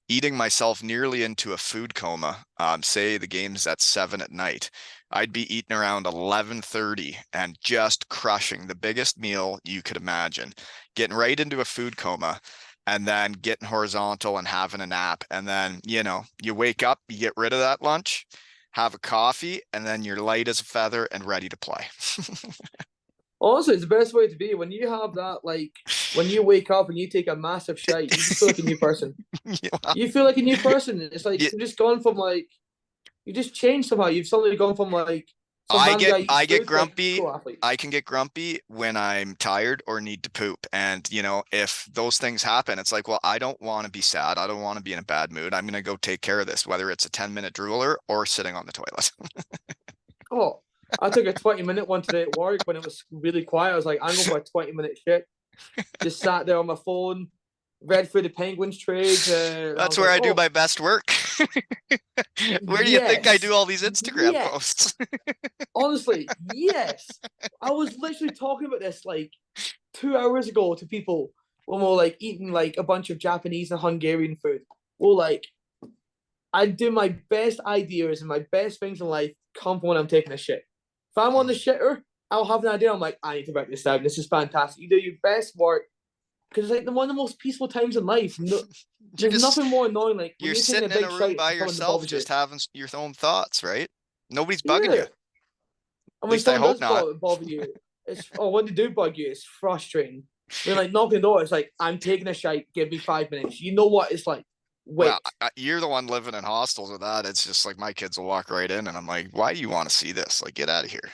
eating myself nearly into a food coma. Say the game's at 7 at night. I'd be eating around 11:30 and just crushing the biggest meal you could imagine, getting right into a food coma, and then getting horizontal and having a nap. And then, you wake up, you get rid of that lunch, have a coffee, and then you're light as a feather and ready to play. Honestly, it's the best way to be. When you have that, like when you wake up and you take a massive shite, you just feel like a new person. Yeah. You feel like a new person. It's like Yeah, you've just gone from like you just changed somehow. You've suddenly gone from like some I random get guy eats I get food to like grumpy. pro athlete. I can get grumpy when I'm tired or need to poop. And, if those things happen, it's like, well, I don't want to be sad. I don't want to be in a bad mood. I'm going to go take care of this, whether it's a 10-minute drooler or sitting on the toilet. Oh, I took a 20-minute one today at work when it was really quiet. I was like, I'm going for a 20-minute shit. Just sat there on my phone, read through the Penguins trade. I That's was where like, I do oh, my best work. Where do you think I do yes, all these Instagram yes. posts? Honestly, yes. I was literally talking about this like 2 hours ago to people when we were like eating like a bunch of Japanese and Hungarian food. Well, like I do my best ideas and my best things in life come from when I'm taking a shit. If I'm on the shitter, I'll have an idea. I'm like, I need to write this down. This is fantastic. You do your best work because it's like one of the most peaceful times in life. No, You're there's just nothing more annoying like when you're you're taking a sitting in big a room shite by and someone yourself, bothers you. just having your own thoughts, right? Nobody's bugging you. Yeah. At And when least I someone hope does not. bother you, when they do bug you, it's frustrating. When like knocking the door, it's like I'm taking a shite. Give me 5 minutes. You know what it's like. Well, Wait. you're the one living in hostels with that. It's just like my kids will walk right in, and I'm like, "Why do you want to see this? Like, get out of here!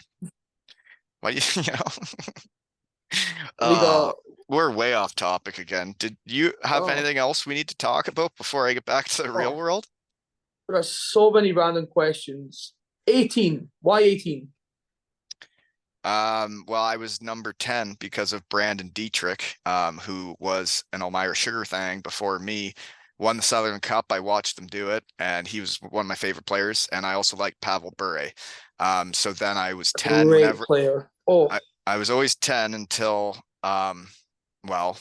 Why do you, you know?" We Uh, got we're way off topic again. Did you have oh anything else we need to talk about before I get back to the real oh world? we got so many random questions. 18. Why 18? Well, I was number 10 because of Brandon Dietrich, who was an Elmira Sugar thing before me. Won the Southern Cup. I watched him do it, and he was one of my favorite players. And I also like Pavel Bure. So then I was 10 Great whenever player. Oh, I was always 10 until well,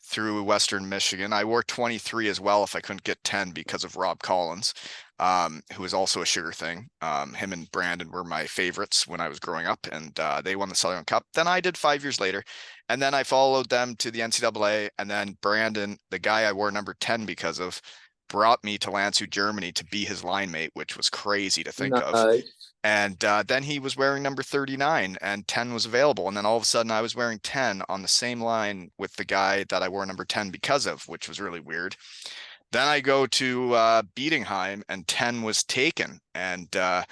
through Western Michigan. I wore 23 as well if I couldn't get 10 because of Rob Collins, who was also a Sugar thing. Him and Brandon were my favorites when I was growing up, and they won the Southern Cup. Then I did 5 years later, and then I followed them to the NCAA, and then Brandon, the guy I wore number 10 because of, brought me to Landshut, Germany to be his line mate, which was crazy to think of. nice. And then he was wearing number 39 and 10 was available. And then all of a sudden I was wearing 10 on the same line with the guy that I wore number 10 because of, which was really weird. Then I go to Bietigheim and 10 was taken. And I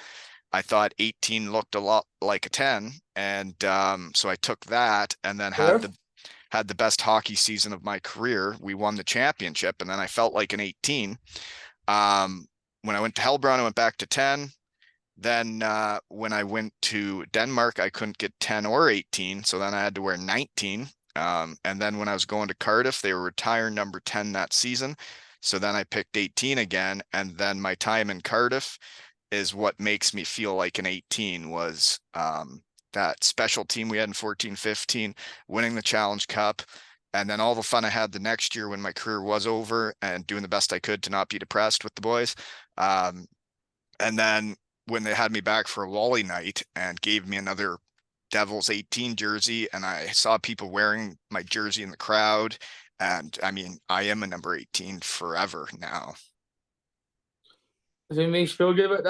thought 18 looked a lot like a 10. And so I took that and then Fair. had the best hockey season of my career. We won the championship and then I felt like an 18. When I went to Hellbrunn, I went back to 10. Then when I went to Denmark, I couldn't get 10 or 18, so then I had to wear 19. And then when I was going to Cardiff, they were retiring number 10 that season. So then I picked 18 again. And then my time in Cardiff is what makes me feel like an 18 was that special team we had in 14-15, winning the Challenge Cup. And then all the fun I had the next year when my career was over and doing the best I could to not be depressed with the boys. And then when they had me back for a Wally night and gave me another Devils 18 jersey, and I saw people wearing my jersey in the crowd. And I mean, I am a number 18 forever now. If it makes you feel good about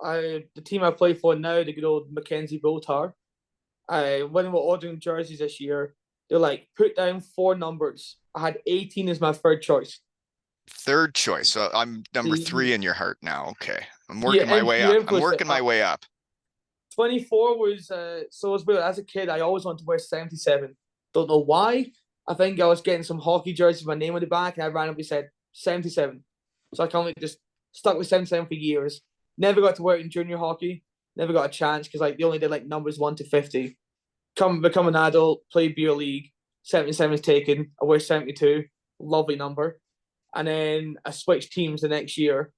that, the team I play for now, the good old Mackenzie Botar. When we were ordering jerseys this year, they're like, put down four numbers. I had 18 as my third choice. Third choice. So I'm number 3 The, in your heart now. Okay. I'm you, working my way you up. I'm influenced it. working my way up. 24 was so as well as a kid, I always wanted to wear 77. Don't know why. I think I was getting some hockey jerseys with my name on the back, and I randomly said 77. So I kind of just stuck with 77 for years. Never got to work in junior hockey. Never got a chance because like they only did like numbers 1 to 50. Become an adult, play beer league. 77 is taken. I wear 72. Lovely number. And then I switched teams the next year,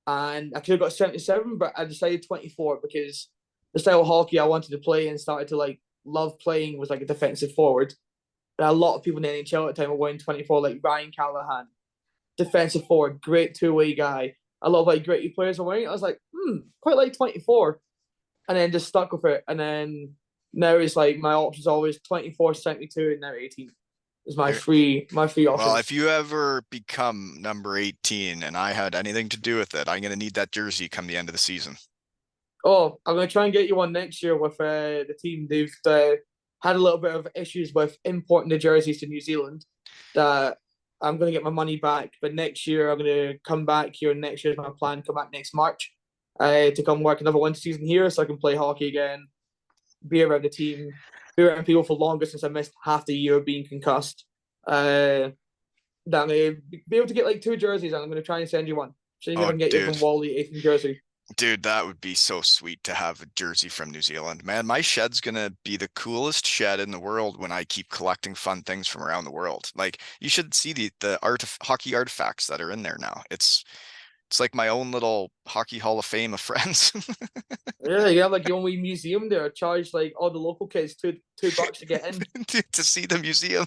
and I could have got 77, but I decided 24 because the style of hockey I wanted to play and started to like love playing was like a defensive forward. And a lot of people in the NHL at the time were wearing 24, like Ryan Callahan, defensive forward, great two-way guy. A lot of like gritty players were wearing it. I was like, quite like 24. And then just stuck with it. And then now it's like my options always 24, 72, and now 18 is my There- free Well, if options. you ever become number 18 and I had anything to do with it, I'm gonna need that jersey come the end of the season. Oh, I'm gonna try and get you one next year with the team. They've had a little bit of issues with importing the jerseys to New Zealand. That I'm gonna get my money back, but next year I'm gonna come back here. Next year's my plan. Come back next March, to come work another winter season here, so I can play hockey again, be around the team, be around people for longer since I missed half the year being concussed. That I'm gonna be able to get like two jerseys, and I'm gonna try and send you one. See if I Oh, can get you dude. from Wally 18 jersey. Dude, that would be so sweet to have a jersey from New Zealand. Man, my shed's gonna be the coolest shed in the world when I keep collecting fun things from around the world. Like you should see the hockey artifacts that are in there now. It's like my own little hockey hall of fame of friends. Yeah, you have like your own wee museum there. Charge like all the local kids $2 to get in. to see the museum.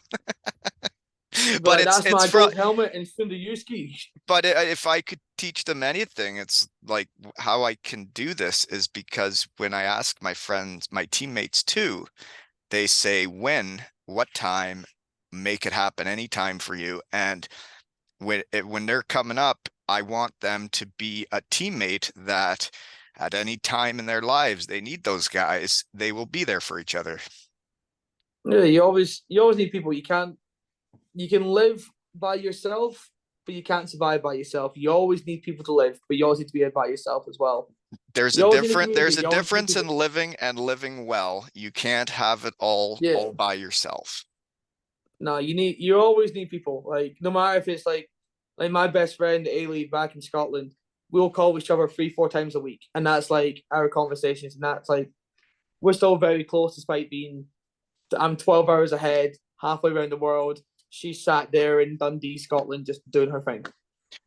But But like, that's it's my from gold helmet and soon to use ski. but if I could teach them anything, it's like how I can do this is because when I ask my friends, my teammates too, they say when, what time, make it happen anytime for you. And when they're coming up, I want them to be a teammate that at any time in their lives they need those guys, they will be there for each other. Yeah, you always need people. You can live by yourself, but you can't survive by yourself. You always need people to live, but you always need to be by yourself as well. You always need a community. There's a You always need difference in people. living and living well. You can't have it Yeah. all by yourself. No, you always need people. Like no matter if it's like my best friend Ailey back in Scotland, we'll call each other 3, 4 times a week. And that's like our conversations. And that's like we're still very close despite being I'm 12 hours ahead, halfway around the world. She's sat there in Dundee, Scotland, just doing her thing.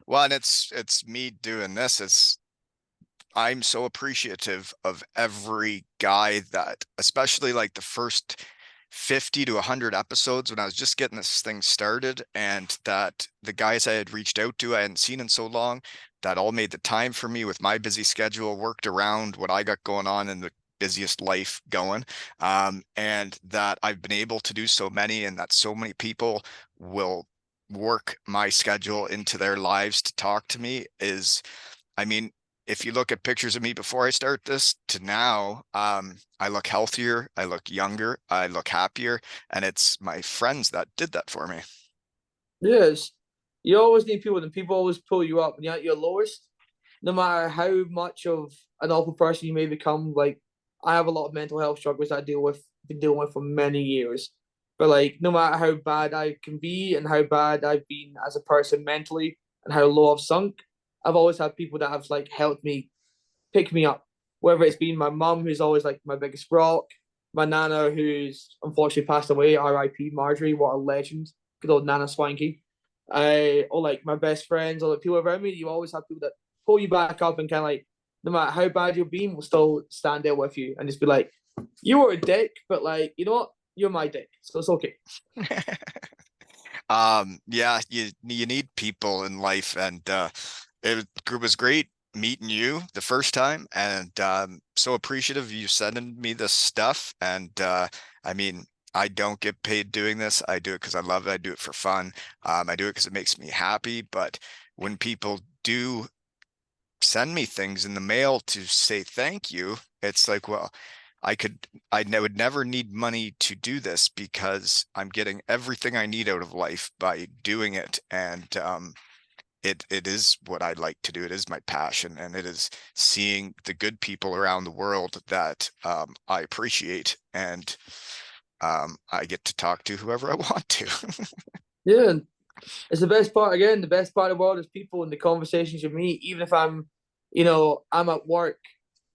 Well, and it's me doing this. I'm so appreciative of every guy that, especially like the first 50 to 100 episodes when I was just getting this thing started, and that the guys I had reached out to I hadn't seen in so long, that all made the time for me with my busy schedule, worked around what I got going on in the busiest life going, and that I've been able to do so many, and that so many people will work my schedule into their lives to talk to me is, I mean, if you look at pictures of me before I start this to now, I look healthier, I look younger, I look happier, and it's my friends that did that for me. Yes. You always need people, and people always pull you up when you're at your lowest. No matter how much of an awful person you may become, like I have a lot of mental health struggles I deal with, been dealing with for many years. But like, no matter how bad I can be and how bad I've been as a person mentally and how low I've sunk, I've always had people that have like helped me pick me up. Whether it's been my mum, who's always like my biggest rock, my nana, who's unfortunately passed away, R.I.P. Marjorie, what a legend, good old Nana Swankie. Or like my best friends, or the people around me. You always have people that pull you back up and kind of like, no matter how bad you've been, will still stand there with you and just be like, you were a dick, but like, you know what? You're my dick, so it's okay. Yeah, you need people in life, and it was great meeting you the first time, and so appreciative of you sending me this stuff. And I mean, I don't get paid doing this. I do it because I love it. I do it for fun. I do it because it makes me happy. But when people do send me things in the mail to say thank you, it's like, well, would never need money to do this because I'm getting everything I need out of life by doing it. And it is what I like to do. It is my passion, and it is seeing the good people around the world that I appreciate. And I get to talk to whoever I want to. Yeah, it's the best part. Again, the best part of the world is people and the conversations you meet. Even if I'm at work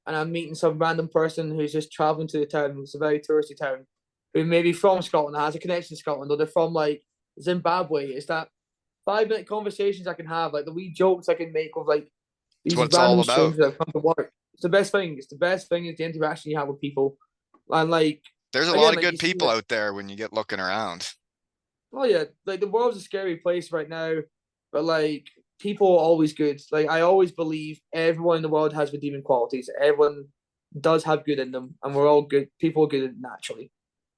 and I'm meeting some random person who's just traveling to the town. It's a very touristy town, who may be from Scotland, has a connection to Scotland, or they're from like Zimbabwe. It's that 5 minute conversations I can have, like the wee jokes I can make with like It's these what it's all random about. strangers that come to work. It's the best thing. It's the best thing is the interaction you have with people. And like There's a lot again, of like you good see people that. out there when you get looking around. Oh yeah, like the world's a scary place right now, but like people are always good. Like I always believe everyone in the world has redeeming qualities. Everyone does have good in them, and we're all good. People are good naturally.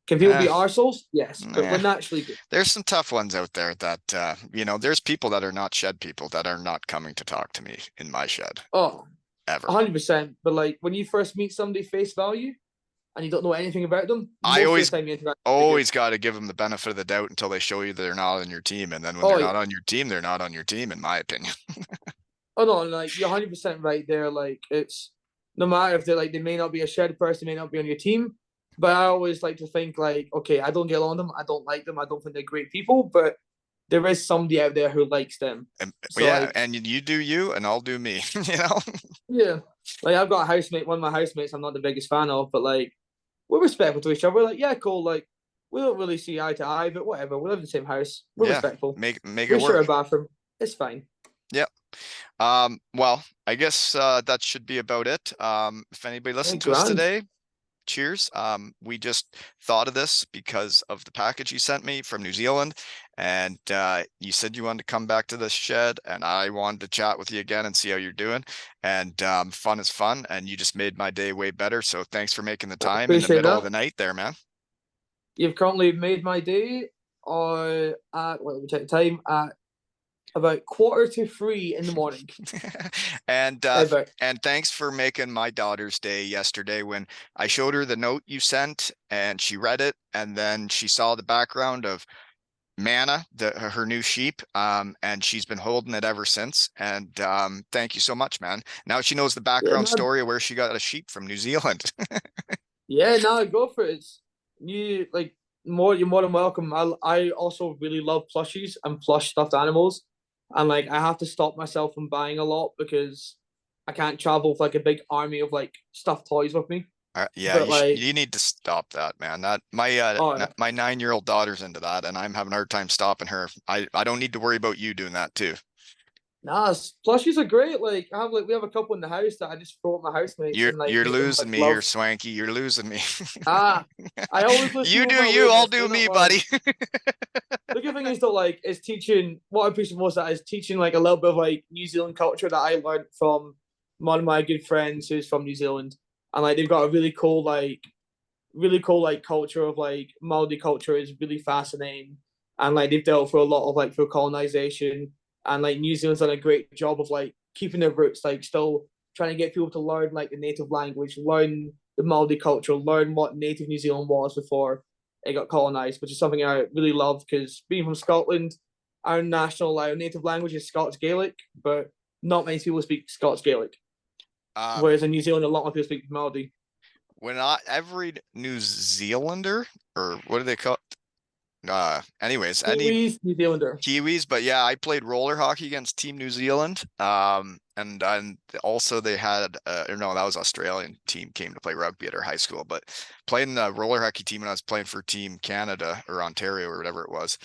Can people Eh, be arseholes? Yes, but we're nah. naturally good. There's some tough ones out there that there's people that are not shed people that are not coming to talk to me in my shed Oh, ever. 100%. But like when you first meet somebody face value and you don't know anything about them, I most of always the time you interact with good. always got to give them the benefit of the doubt until they show you that they're not on your team, and then when Oh they're not yeah. on your team, they're not on your team, in my opinion. Oh no, like you're 100% right there. Like it's no matter if they're like they may not be a shared person, may not be on your team, but I always like to think like, okay, I don't get along with them, I don't like them, I don't think they're great people, but there is somebody out there who likes them. And, So yeah, like, and you do you, and I'll do me. You know. yeah, like I've got a housemate, one of my housemates, I'm not the biggest fan of, but like we're respectful to each other. We're like, yeah, cool. Like we don't really see eye to eye, but whatever. We live in the same house. We're Yeah, respectful. make it We share a work. bathroom. It's fine. Yep. Well, I guess that should be about it. If anybody Yeah, listened to us grand. today, cheers. We just thought of this because of the package you sent me from New Zealand, and you said you wanted to come back to the shed, and I wanted to chat with you again and see how you're doing. And fun is fun, and you just made my day way better. So thanks for making the I time in the appreciate middle of that. the night there, man. You've currently made my day at what we take time at about 2:45 in the morning. And About and thanks for making my daughter's day yesterday when I showed her the note you sent and she read it and then she saw the background of Mana, her new sheep, and she's been holding it ever since. And thank you so much, man. Now she knows the yeah, background no, story of where she got a sheep from New Zealand. yeah, no, go for it. It's, you like you're more than welcome. I also really love plushies and plush stuffed animals, and like I have to stop myself from buying a lot because I can't travel with like a big army of like stuffed toys with me. Yeah, But like, you need to stop that, man. That oh, my 9-year-old daughter's into that, and I'm having a hard time stopping her. I don't need to worry about you doing that too. nah, plushies are great. Like we have a couple in the house that I just throw at my housemates and like You're make them losing like me here, love. Swankie. You're losing me. Ah, I always lift You people do my you, I'll weirdness. do Do not me, worry. buddy. The good thing is though, like, is teaching. What I appreciate most of that is teaching like a little bit of like New Zealand culture that I learned from one of my good friends who's from New Zealand, and like they've got a really cool like culture of like Maori culture is really fascinating, and like they've dealt for a lot of like through colonization, and like New Zealand's done a great job of like keeping their roots, like still trying to get people to learn like the native language, learn the Maori culture, learn what native New Zealand was before it got colonized, which is something I really love because being from Scotland, our native language is Scots Gaelic, but not many people speak Scots Gaelic. Um, Whereas in New Zealand, a lot of people speak Maori. when I every New Zealander or what do they call anyways, any Kiwis, New Zealander. Kiwis, but yeah, I played roller hockey against Team New Zealand. And also they had or no, that was Australian team came to play rugby at our high school, but playing the roller hockey team when I was playing for Team Canada or Ontario or whatever it was.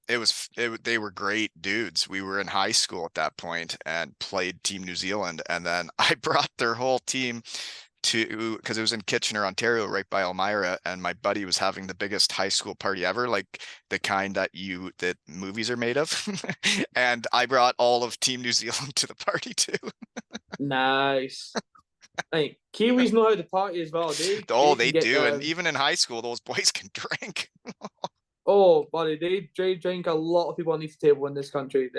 They were great dudes. We were in high school at that point and played Team New Zealand, and then I brought their whole team to because it was in Kitchener, Ontario, right by Elmira, and my buddy was having the biggest high school party ever, like the kind that movies are made of. And I brought all of Team New Zealand to the party too. Nice. Like Kiwis know how to party as well. Oh, They they can get do. And down. even in high school, those boys can drink. Oh, buddy, they drink a lot of people on this table in this country.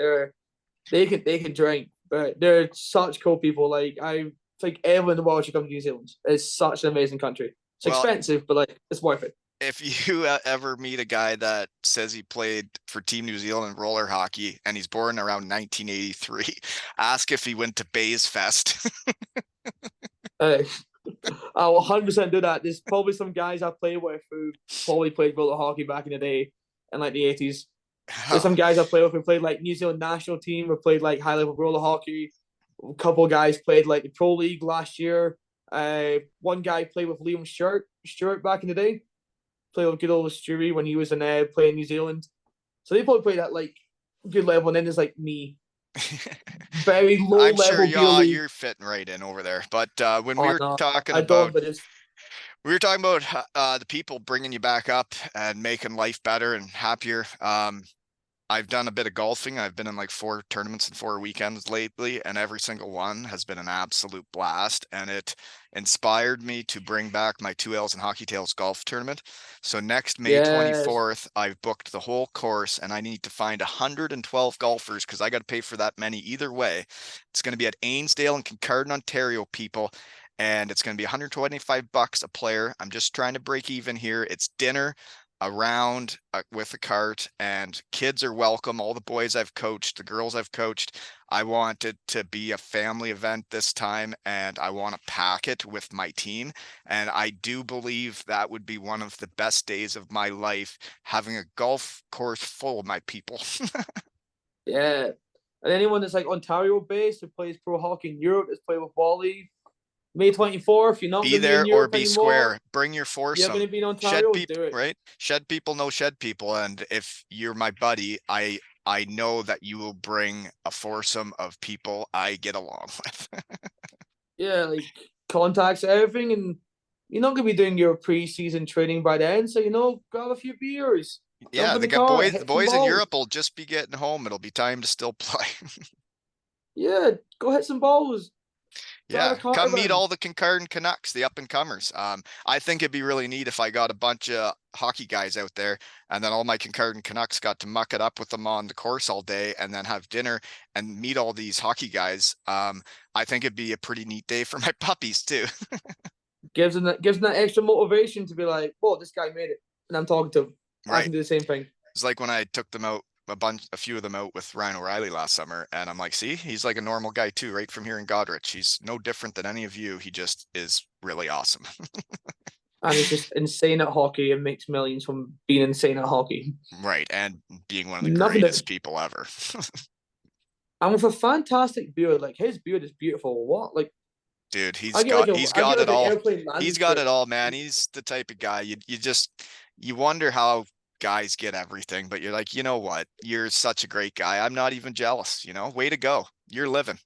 They can drink, but they're such cool people. Like I think everyone in the world should come to New Zealand. It's such an amazing country. It's Well, expensive, but like it's worth it. if you ever meet a guy that says he played for Team New Zealand roller hockey and he's born around 1983, ask if he went to Bays Fest. Uh, I'll 100% do that. There's probably some guys I play with who probably played roller hockey back in the day in like the 80s. There's some Oh, guys I play with who played like New Zealand national team or played like high level roller hockey. A couple of guys played like the pro league last year. One guy played with Liam Stewart back in the day. Played with good old Stewie when he was in playing New Zealand. So they probably played at like good level, and then there's like me, very low I'm sure level beer league. you're fitting right in over there. But when Oh no, I don't. But it's we were talking about the people bringing you back up and making life better and happier. I've done a bit of golfing. I've been in like 4 tournaments and 4 weekends lately, and every single one has been an absolute blast. And it inspired me to bring back my 2 Ls and Hockey Tales golf tournament. So next May yes, 24th, I've booked the whole course, and I need to find 112 golfers because I got to pay for that many either way. It's going to be at Ainsdale and Kincardine, Ontario, people. And it's going to be $125 a player. I'm just trying to break even here. It's dinner around with a cart, and kids are welcome. All the boys I've coached, the girls I've coached. I want it to be a family event this time, and I want to pack it with my team. And I do believe that would be one of the best days of my life, having a golf course full of my people. yeah. And anyone that's like Ontario based who plays pro hockey in Europe, that's played with Wally. May 24th, you're not Be going to be in there or Europe be anymore. square. Bring your You're going foursome. to be in Shed Ontario, people, do it. right? Shed people know shed people. And if you're my buddy, I know that you will bring a foursome of people I get along with. Yeah, like contacts, everything. And you're not going to be doing your preseason training by then. So, grab a few beers, jump Yeah, in the the car, the hit some boys in balls. Europe will just be getting home. It'll be time to still play. Yeah, go hit some balls, drive a Yeah, car come meet around. all the Kincardine Canucks, the up and comers. I think it'd be really neat if I got a bunch of hockey guys out there, and then all my Kincardine Canucks got to muck it up with them on the course all day, and then have dinner and meet all these hockey guys. I think it'd be a pretty neat day for my puppies too. Gives them that extra motivation to be like, whoa, this guy made it. And I'm talking to him. I Right. can do the same thing. It's like when I took them out a few of them out with Ryan O'Reilly last summer, and I'm like, see, he's like a normal guy too, right from here in Godrich. He's no different than any of you. He just is really awesome. And he's just insane at hockey and makes millions from being insane at hockey. Right, and being one of the Nothing greatest different. people ever. And with a fantastic beard, like his beard is beautiful. What? Like Dude, I he's get got like it an all. airplane landing He's got strip. it all, man. He's the type of guy you just you wonder how guys get everything, but you're like, you know what? You're such a great guy. I'm not even jealous, you know? Way to go. You're living.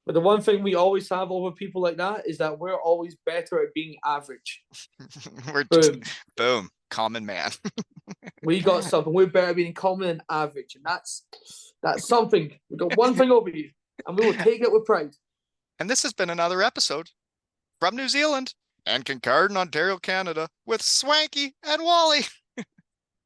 But the one thing we always have over people like that is that we're always better at being average. We're just Boom. boom, common man. We got something. We're better at being common and average. And that's something. We got one thing over you. And we will take it with pride. And this has been another episode from New Zealand and Kincardine, Ontario, Canada with Swankie and Wally.